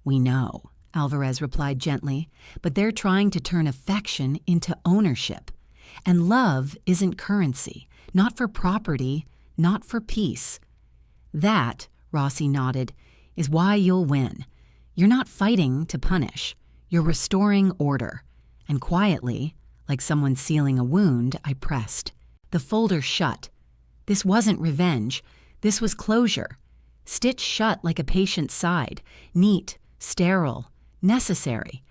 "We know," Alvarez replied gently, "but they're trying to turn affection into ownership. And love isn't currency, not for property, not for peace." "That," Rossi nodded, "is why you'll win. You're not fighting to punish. You're restoring order." And quietly, like someone sealing a wound, I pressed. The folder shut. This wasn't revenge. This was closure. Stitched shut like a patient's side. Neat, sterile, necessary.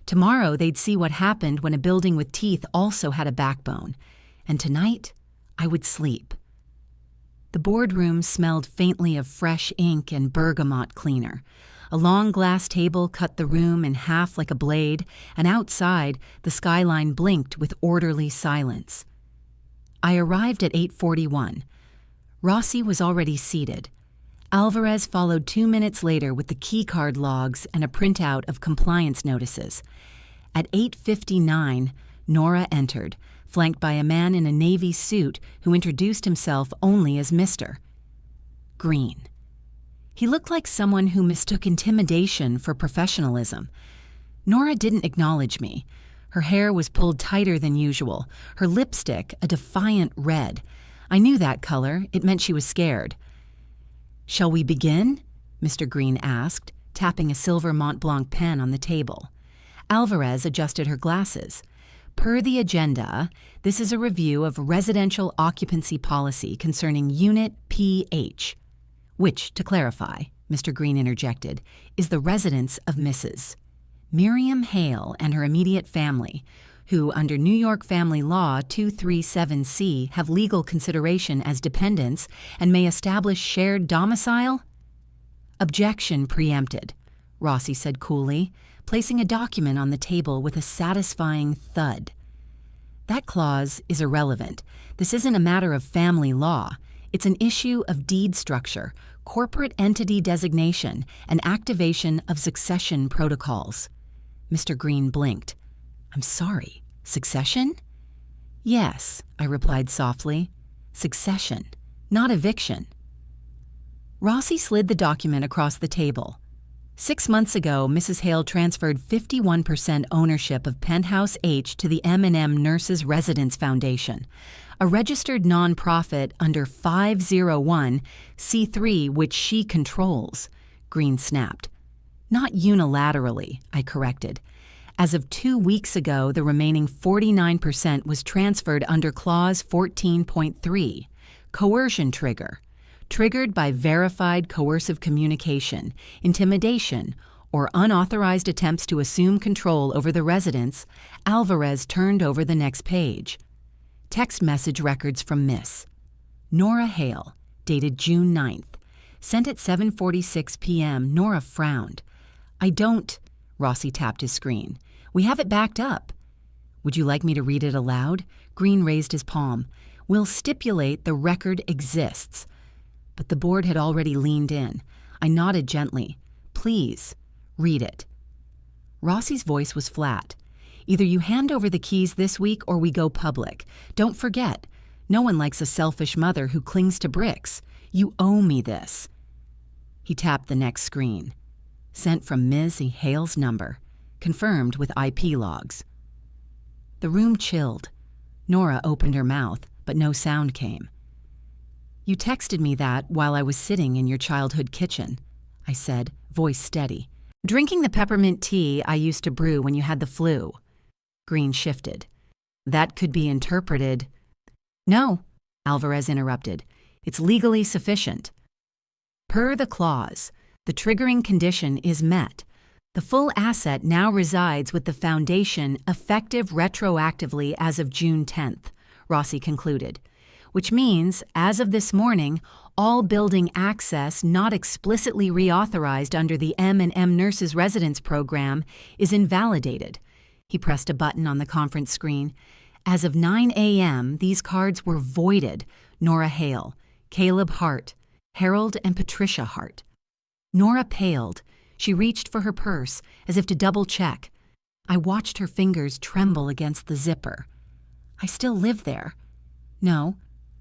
Tomorrow they'd see what happened when a building with teeth also had a backbone. And tonight, I would sleep. The boardroom smelled faintly of fresh ink and bergamot cleaner. A long glass table cut the room in half like a blade, and outside, the skyline blinked with orderly silence. I arrived at 8:41. Rossi was already seated. Alvarez followed 2 minutes later with the keycard logs and a printout of compliance notices. At 8:59, Nora entered, flanked by a man in a navy suit who introduced himself only as Mr. Green. He looked like someone who mistook intimidation for professionalism. Nora didn't acknowledge me. Her hair was pulled tighter than usual, her lipstick a defiant red. I knew that color. It meant she was scared. "Shall we begin?" Mr. Green asked, tapping a silver Mont Blanc pen on the table. Alvarez adjusted her glasses. "Per the agenda, this is a review of residential occupancy policy concerning Unit PH. Which, to clarify," Mr. Green interjected, "is the residence of Mrs. Miriam Hale and her immediate family, who, under New York Family Law 237C, have legal consideration as dependents and may establish shared domicile?" "Objection preempted," Rossi said coolly, placing a document on the table with a satisfying thud. "That clause is irrelevant. This isn't a matter of family law. It's an issue of deed structure, corporate entity designation, and activation of succession protocols." Mr. Green blinked. "I'm sorry." Succession? Yes, I replied softly. Succession, not eviction. Rossi slid the document across the table. 6 months ago, Mrs. Hale transferred 51% ownership of Penthouse H to the M&M Nurses Residence Foundation, a registered nonprofit under 501c3 which she controls, Green snapped. Not unilaterally, I corrected. As of 2 weeks ago, the remaining 49% was transferred under Clause 14.3, coercion trigger, triggered by verified coercive communication, intimidation, or unauthorized attempts to assume control over the residence. Alvarez turned over the next page. Text message records from Miss Nora Hale, dated June 9th. Sent at 7:46 p.m. Nora frowned. I don't... Rossi tapped his screen. We have it backed up. Would you like me to read it aloud? Green raised his palm. We'll stipulate the record exists. But the board had already leaned in. I nodded gently. Please, read it. Rossi's voice was flat. Either you hand over the keys this week or we go public. Don't forget, no one likes a selfish mother who clings to bricks. You owe me this. He tapped the next screen. Sent from Ms. Hale's number. Confirmed with IP logs. The room chilled. Nora opened her mouth, but no sound came. You texted me that while I was sitting in your childhood kitchen, I said, voice steady. Drinking the peppermint tea I used to brew when you had the flu. Green shifted. That could be interpreted. No, Alvarez interrupted. It's legally sufficient. Per the clause, the triggering condition is met. The full asset now resides with the foundation effective retroactively as of June 10th, Rossi concluded, which means, as of this morning, all building access not explicitly reauthorized under the M&M Nurses Residence Program is invalidated. He pressed a button on the conference screen. As of 9 a.m., these cards were voided. Nora Hale, Caleb Hart, Harold and Patricia Hart. Nora paled. She reached for her purse, as if to double-check. I watched her fingers tremble against the zipper. I still live there. No,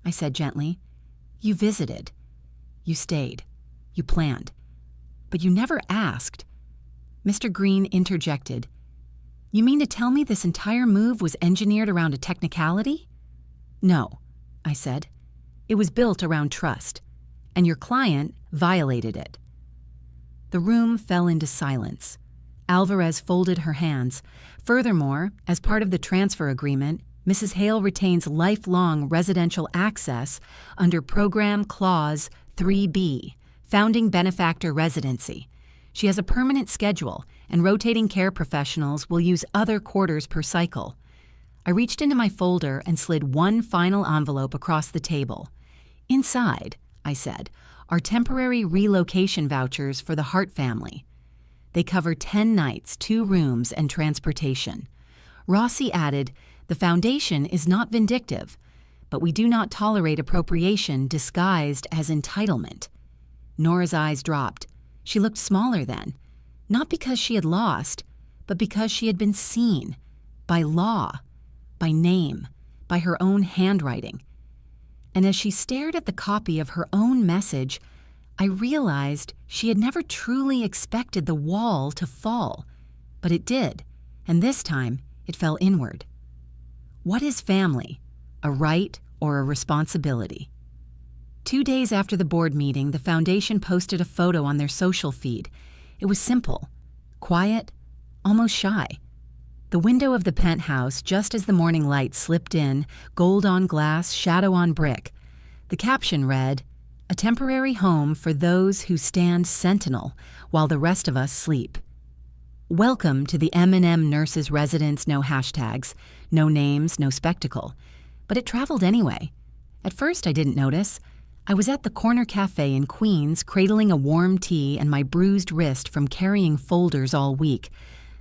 I said gently. You visited. You stayed. You planned. But you never asked. Mr. Green interjected. You mean to tell me this entire move was engineered around a technicality? No, I said. It was built around trust, and your client violated it. The room fell into silence. Alvarez folded her hands. Furthermore, as part of the transfer agreement, Mrs. Hale retains lifelong residential access under Program Clause 3B, Founding Benefactor Residency. She has a permanent schedule, and rotating care professionals will use other quarters per cycle. I reached into my folder and slid one final envelope across the table. Inside, I said, are temporary relocation vouchers for the Hart family. They cover 10 nights, 2 rooms, and transportation. Rossi added, the foundation is not vindictive, but we do not tolerate appropriation disguised as entitlement. Nora's eyes dropped. She looked smaller then, not because she had lost, but because she had been seen, by law, by name, by her own handwriting. And as she stared at the copy of her own message, I realized she had never truly expected the wall to fall. But it did, and this time it fell inward. What is family? A right or a responsibility? 2 days after the board meeting, the foundation posted a photo on their social feed. It was simple, quiet, almost shy. The window of the penthouse, just as the morning light slipped in, gold on glass, shadow on brick. The caption read, "A temporary home for those who stand sentinel while the rest of us sleep." Welcome to the M&M Nurses Residence, no hashtags, no names, no spectacle. But it traveled anyway. At first I didn't notice. I was at the corner cafe in Queens, cradling a warm tea and my bruised wrist from carrying folders all week.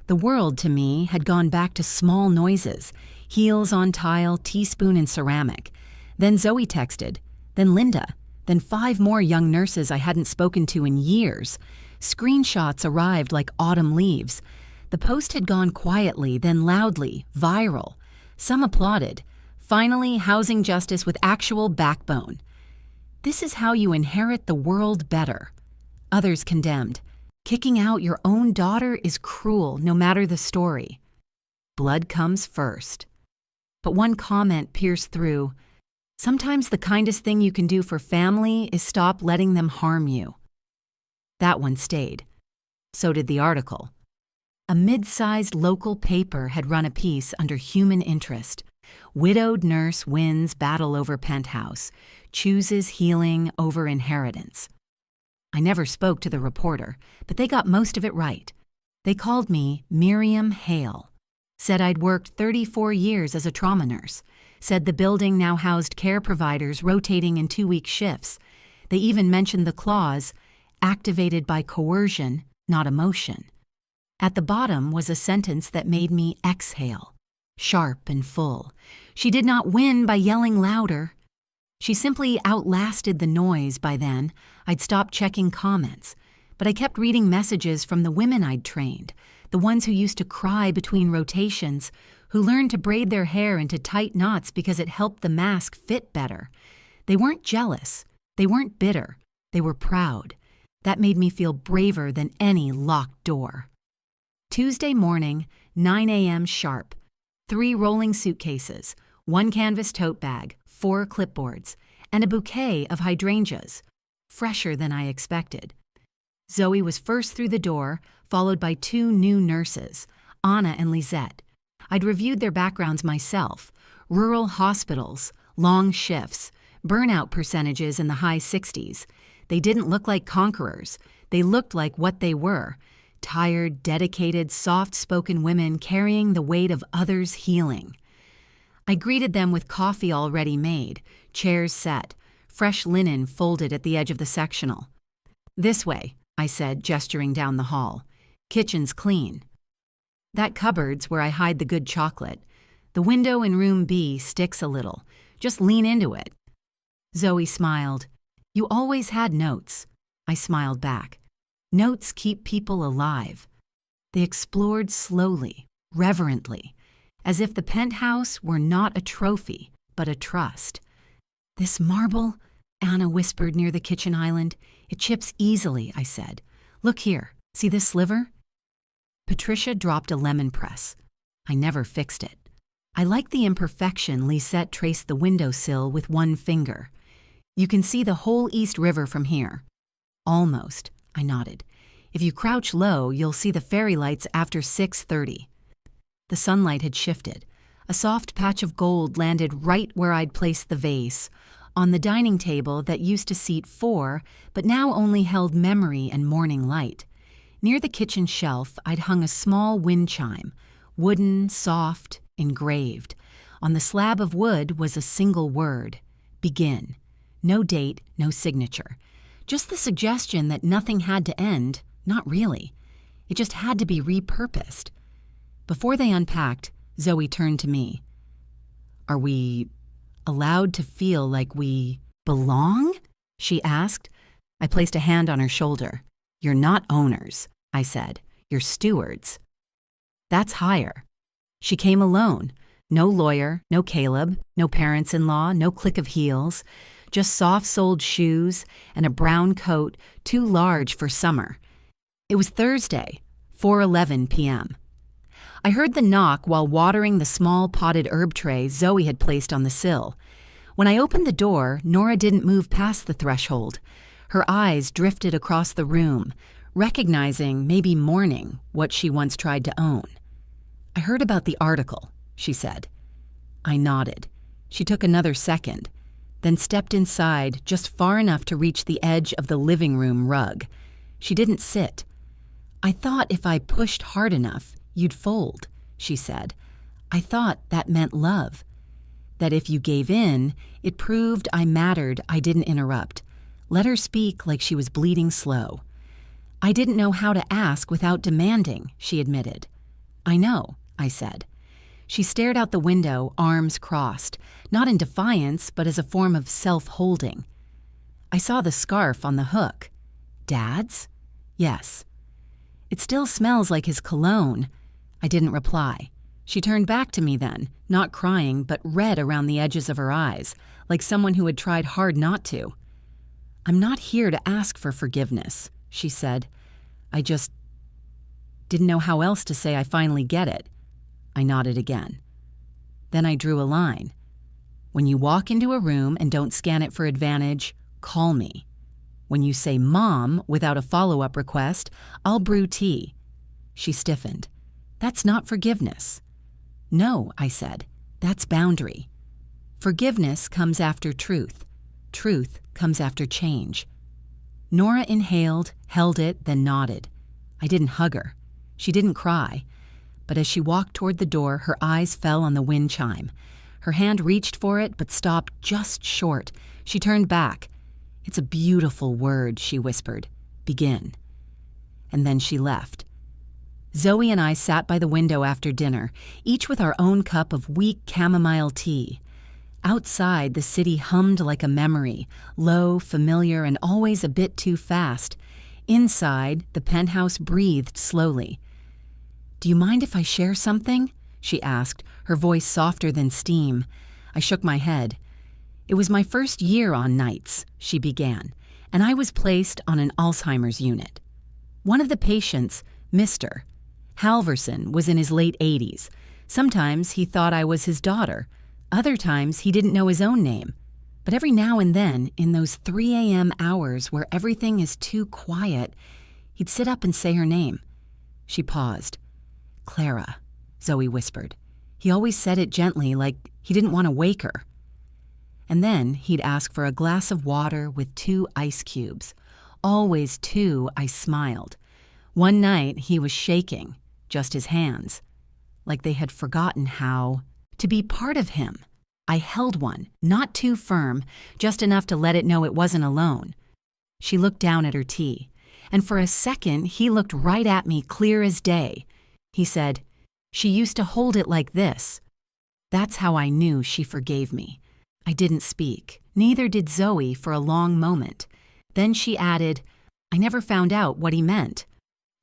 The world, to me, had gone back to small noises, heels on tile, teaspoon in ceramic. Then Zoe texted, then Linda, then 5 more young nurses I hadn't spoken to in years. Screenshots arrived like autumn leaves. The post had gone quietly, then loudly, viral. Some applauded. Finally, housing justice with actual backbone. This is how you inherit the world better. Others condemned. Kicking out your own daughter is cruel, no matter the story. Blood comes first. But one comment pierced through. Sometimes the kindest thing you can do for family is stop letting them harm you. That one stayed. So did the article. A mid-sized local paper had run a piece under human interest. Widowed nurse wins battle over penthouse, chooses healing over inheritance. I never spoke to the reporter, but they got most of it right. They called me Miriam Hale, said I'd worked 34 years as a trauma nurse, said the building now housed care providers rotating in 2-week shifts. They even mentioned the clause, activated by coercion, not emotion. At the bottom was a sentence that made me exhale, sharp and full. She did not win by yelling louder. She simply outlasted the noise by then. I'd stopped checking comments, but I kept reading messages from the women I'd trained, the ones who used to cry between rotations, who learned to braid their hair into tight knots because it helped the mask fit better. They weren't jealous. They weren't bitter. They were proud. That made me feel braver than any locked door. Tuesday morning, 9 a.m. sharp. 3 rolling suitcases, 1 canvas tote bag, 4 clipboards, and a bouquet of hydrangeas, fresher than I expected. Zoe was first through the door, followed by 2 new nurses, Anna and Lisette. I'd reviewed their backgrounds myself: rural hospitals, long shifts, burnout percentages in the high 60s. They didn't look like conquerors. They looked like what they were: tired, dedicated, soft-spoken women carrying the weight of others' healing. I greeted them with coffee already made, chairs set, fresh linen folded at the edge of the sectional. "This way," I said, gesturing down the hall. "Kitchen's clean." "That cupboard's where I hide the good chocolate. The window in room B sticks a little. Just lean into it." Zoe smiled. "You always had notes." I smiled back. Notes keep people alive. They explored slowly, reverently, as if the penthouse were not a trophy, but a trust. "This marble," Anna whispered near the kitchen island. "It chips easily," I said. "Look here, see this sliver?" Patricia dropped a lemon press. I never fixed it. I liked the imperfection Lisette traced the windowsill with 1 finger. "You can see the whole East River from here." "Almost," I nodded. "If you crouch low, you'll see the fairy lights after 6:30. The sunlight had shifted. A soft patch of gold landed right where I'd placed the vase, on the dining table that used to seat 4, but now only held memory and morning light. Near the kitchen shelf, I'd hung a small wind chime, wooden, soft, engraved. On the slab of wood was a single word: begin. No date, no signature. Just the suggestion that nothing had to end. Not really. It just had to be repurposed. Before they unpacked, Zoe turned to me. "Are we allowed to feel like we belong?" she asked. I placed a hand on her shoulder. "You're not owners," I said. "You're stewards." "That's higher." She came alone. No lawyer, no Caleb, no parents-in-law, no click of heels. Just soft-soled shoes and a brown coat too large for summer. It was Thursday, 4:11 p.m. I heard the knock while watering the small potted herb tray Zoe had placed on the sill. When I opened the door, Nora didn't move past the threshold. Her eyes drifted across the room, recognizing, maybe mourning, what she once tried to own. "I heard about the article," she said. I nodded. She took another second, then stepped inside just far enough to reach the edge of the living room rug. She didn't sit. "I thought if I pushed hard enough, you'd fold," she said. "I thought that meant love. That if you gave in, it proved I mattered." I didn't interrupt. Let her speak like she was bleeding slow. "I didn't know how to ask without demanding," she admitted. "I know," I said. She stared out the window, arms crossed, not in defiance, but as a form of self-holding. "I saw the scarf on the hook." "Dad's?" "Yes." "It still smells like his cologne." I didn't reply. She turned back to me then, not crying, but red around the edges of her eyes, like someone who had tried hard not to. "I'm not here to ask for forgiveness," she said. "I just didn't know how else to say I finally get it." I nodded again. Then I drew a line. "When you walk into a room and don't scan it for advantage, call me. When you say Mom without a follow-up request, I'll brew tea." She stiffened. "That's not forgiveness." "No," I said. "That's boundary. Forgiveness comes after truth. Truth comes after change." Nora inhaled, held it, then nodded. I didn't hug her. She didn't cry. But as she walked toward the door, her eyes fell on the wind chime. Her hand reached for it, but stopped just short. She turned back. "It's a beautiful word," she whispered. "Begin." And then she left. Zoe and I sat by the window after dinner, each with our own cup of weak chamomile tea. Outside, the city hummed like a memory, low, familiar, and always a bit too fast. Inside, the penthouse breathed slowly. "Do you mind if I share something?" she asked, her voice softer than steam. I shook my head. "It was my first year on nights," she began, "and I was placed on an Alzheimer's unit. One of the patients, Mr. Halverson, was in his late 80s. Sometimes he thought I was his daughter. Other times he didn't know his own name. But every now and then, in those 3 a.m. hours where everything is too quiet, he'd sit up and say her name." She paused. "Clara," Zoe whispered. He always said it gently, like he didn't want to wake her. And then he'd ask for a glass of water with 2 ice cubes. Always 2, I smiled. One night he was shaking, just his hands, like they had forgotten how to be part of him. I held one, not too firm, just enough to let it know it wasn't alone. She looked down at her tea, and for a second he looked right at me, clear as day. He said, "She used to hold it like this." That's how I knew she forgave me. I didn't speak. Neither did Zoe for a long moment. Then she added, "I never found out what he meant.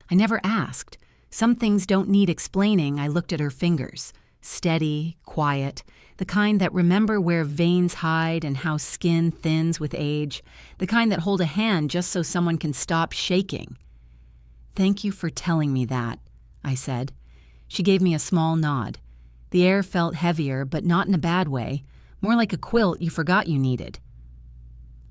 I never asked. Some things don't need explaining." I looked at her fingers. Steady, quiet, the kind that remember where veins hide and how skin thins with age, the kind that hold a hand just so someone can stop shaking. "Thank you for telling me that," I said. She gave me a small nod. The air felt heavier, but not in a bad way, more like a quilt you forgot you needed.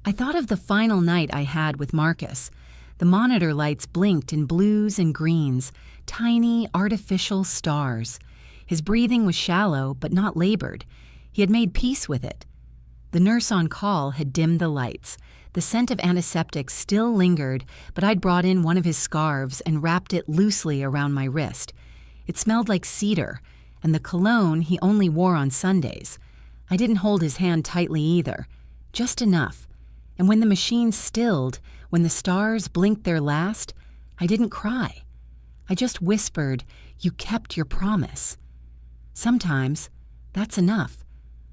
I thought of the final night I had with Marcus. The monitor lights blinked in blues and greens, tiny artificial stars. His breathing was shallow, but not labored. He had made peace with it. The nurse on call had dimmed the lights. The scent of antiseptic still lingered, but I'd brought in one of his scarves and wrapped it loosely around my wrist. It smelled like cedar, and the cologne he only wore on Sundays. I didn't hold his hand tightly either, just enough. And when the machine stilled, when the stars blinked their last, I didn't cry. I just whispered, "You kept your promise." Sometimes that's enough.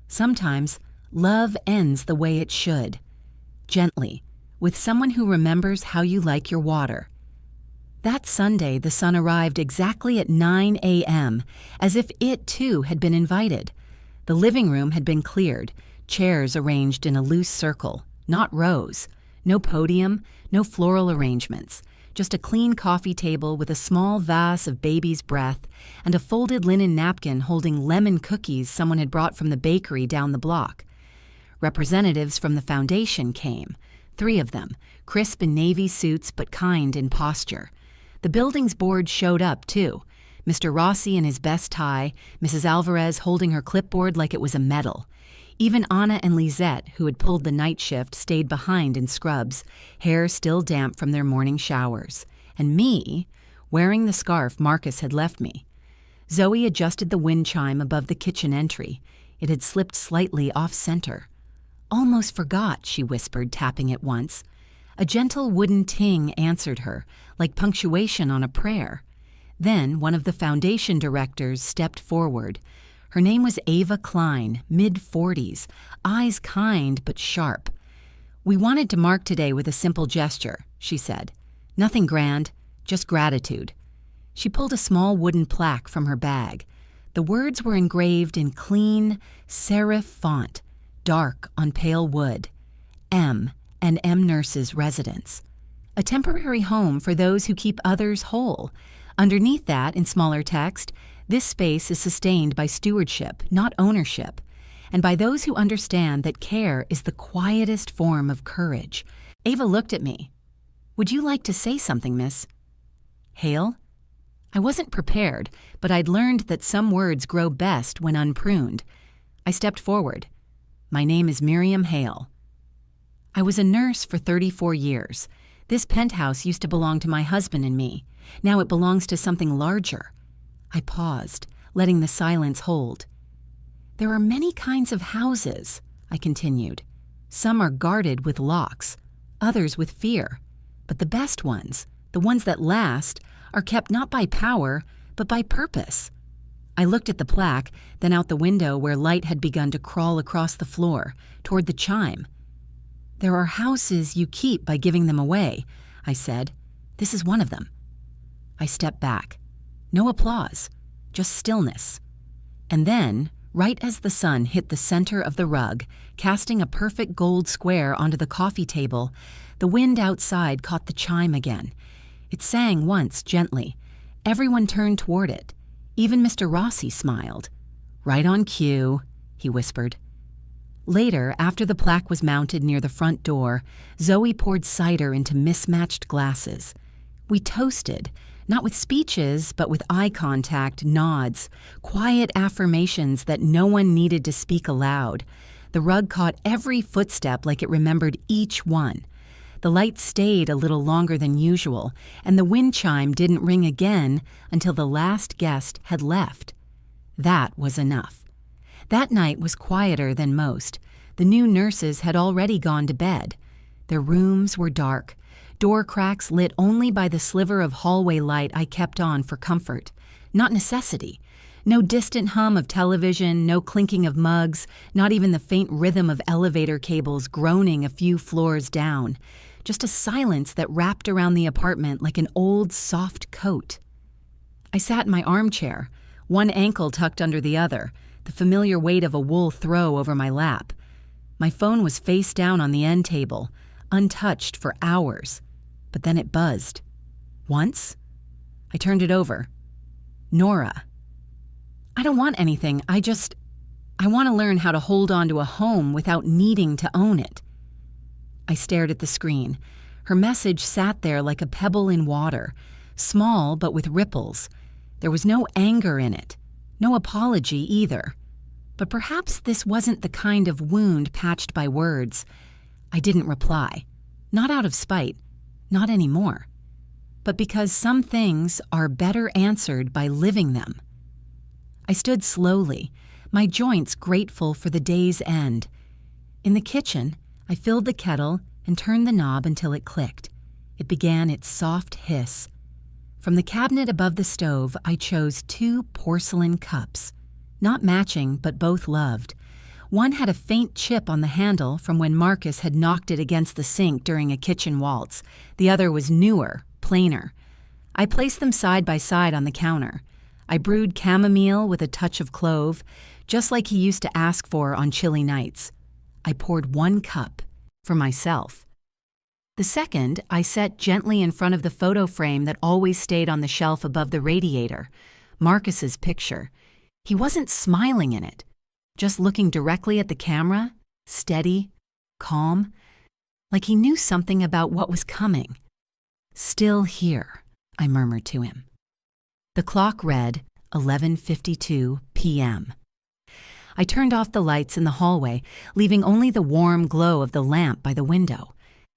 Sometimes love ends the way it should. Gently, with someone who remembers how you like your water. That Sunday, the sun arrived exactly at 9 a.m., as if it too had been invited. The living room had been cleared, chairs arranged in a loose circle, not rows. No podium, no floral arrangements. Just a clean coffee table with a small vase of baby's breath and a folded linen napkin holding lemon cookies someone had brought from the bakery down the block. Representatives from the foundation came, 3 of them, crisp in navy suits but kind in posture. The building's board showed up, too. Mr. Rossi in his best tie, Mrs. Alvarez holding her clipboard like it was a medal. Even Anna and Lisette, who had pulled the night shift, stayed behind in scrubs, hair still damp from their morning showers. And me, wearing the scarf Marcus had left me. Zoe adjusted the wind chime above the kitchen entry. It had slipped slightly off-center. "Almost forgot," she whispered, tapping it once. A gentle wooden ting answered her, like punctuation on a prayer. Then one of the foundation directors stepped forward. Her name was Ava Klein, mid-40s, eyes kind but sharp. "We wanted to mark today with a simple gesture," she said. "Nothing grand, just gratitude." She pulled a small wooden plaque from her bag. The words were engraved in clean, serif font, dark on pale wood. M and M Nurse's residence. A temporary home for those who keep others whole. Underneath that, in smaller text, this space is sustained by stewardship, not ownership, and by those who understand that care is the quietest form of courage. Ava looked at me. "Would you like to say something, miss?" "Hale?" I wasn't prepared, but I'd learned that some words grow best when unpruned. I stepped forward. "My name is Miriam Hale." I was a nurse for 34 years. This penthouse used to belong to my husband and me. Now it belongs to something larger. I paused, letting the silence hold. "There are many kinds of houses," I continued. "Some are guarded with locks, others with fear. But the best ones, the ones that last, are kept not by power, but by purpose." I looked at the plaque, then out the window where light had begun to crawl across the floor, toward the chime. "There are houses you keep by giving them away," I said. "This is one of them." I stepped back. No applause, just stillness. And then, right as the sun hit the center of the rug, casting a perfect gold square onto the coffee table, the wind outside caught the chime again. It sang once gently. Everyone turned toward it. Even Mr. Rossi smiled. "Right on cue," he whispered. Later, after the plaque was mounted near the front door, Zoe poured cider into mismatched glasses. We toasted, not with speeches, but with eye contact, nods, quiet affirmations that no one needed to speak aloud. The rug caught every footstep like it remembered each one. The light stayed a little longer than usual, and the wind chime didn't ring again until the last guest had left. That was enough. That night was quieter than most. The new nurses had already gone to bed. Their rooms were dark, door cracks lit only by the sliver of hallway light I kept on for comfort, not necessity. No distant hum of television, no clinking of mugs, not even the faint rhythm of elevator cables groaning a few floors down. Just a silence that wrapped around the apartment like an old, soft coat. I sat in my armchair, one ankle tucked under the other, the familiar weight of a wool throw over my lap. My phone was face down on the end table, untouched for hours. But then it buzzed. Once? I turned it over. Nora. "I don't want anything. I want to learn how to hold on to a home without needing to own it." I stared at the screen. Her message sat there like a pebble in water, small but with ripples. There was no anger in it, no apology either. But perhaps this wasn't the kind of wound patched by words. I didn't reply. Not out of spite, not anymore. But because some things are better answered by living them. I stood slowly, my joints grateful for the day's end. In the kitchen, I filled the kettle and turned the knob until it clicked. It began its soft hiss. From the cabinet above the stove, I chose 2 porcelain cups. Not matching, but both loved. One had a faint chip on the handle from when Marcus had knocked it against the sink during a kitchen waltz. The other was newer, plainer. I placed them side by side on the counter. I brewed chamomile with a touch of clove, just like he used to ask for on chilly nights. I poured 1 cup for myself. The second I set gently in front of the photo frame that always stayed on the shelf above the radiator, Marcus's picture. He wasn't smiling in it, just looking directly at the camera, steady, calm, like he knew something about what was coming. "Still here," I murmured to him. The clock read 11:52 p.m. I turned off the lights in the hallway, leaving only the warm glow of the lamp by the window.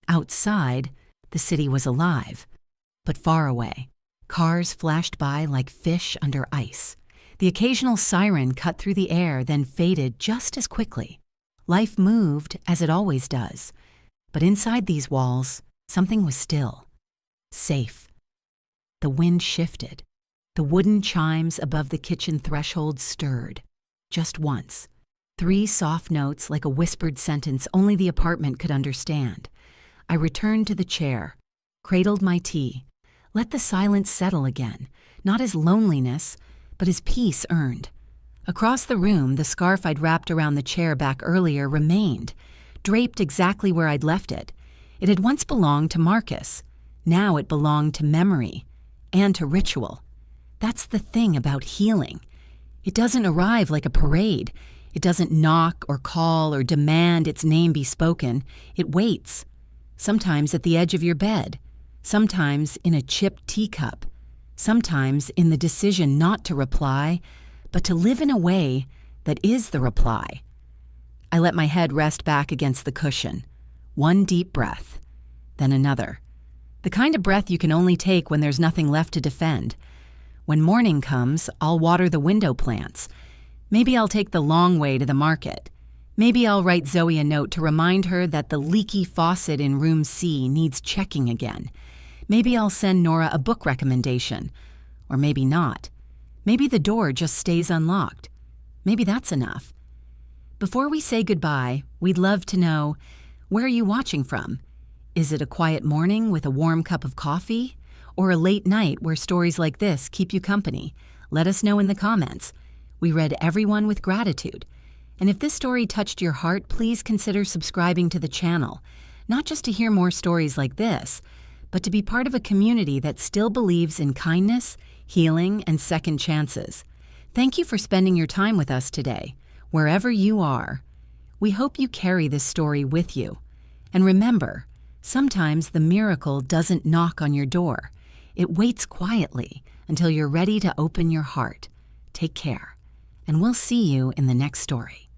Outside, the city was alive, but far away. Cars flashed by like fish under ice. The occasional siren cut through the air, then faded just as quickly. Life moved as it always does, but inside these walls, something was still, safe. The wind shifted. The wooden chimes above the kitchen threshold stirred. Just once. 3 soft notes like a whispered sentence only the apartment could understand. I returned to the chair, cradled my tea, let the silence settle again, not as loneliness, but as peace earned. Across the room, the scarf I'd wrapped around the chair back earlier remained, draped exactly where I'd left it. It had once belonged to Marcus. Now it belonged to memory and to ritual. That's the thing about healing. It doesn't arrive like a parade. It doesn't knock or call or demand its name be spoken. It waits. Sometimes at the edge of your bed. Sometimes in a chipped teacup. Sometimes in the decision not to reply, but to live in a way that is the reply. I let my head rest back against the cushion. One deep breath, then another. The kind of breath you can only take when there's nothing left to defend. When morning comes, I'll water the window plants. Maybe I'll take the long way to the market. Maybe I'll write Zoe a note to remind her that the leaky faucet in room C needs checking again. Maybe I'll send Nora a book recommendation. Or maybe not. Maybe the door just stays unlocked. Maybe that's enough. Before we say goodbye, we'd love to know, where are you watching from? Is it a quiet morning with a warm cup of coffee? Or a late night where stories like this keep you company? Let us know in the comments. We read everyone with gratitude. And if this story touched your heart, please consider subscribing to the channel, not just to hear more stories like this, but to be part of a community that still believes in kindness, healing, and second chances. Thank you for spending your time with us today, wherever you are. We hope you carry this story with you. And remember, sometimes the miracle doesn't knock on your door. It waits quietly until you're ready to open your heart. Take care, and we'll see you in the next story.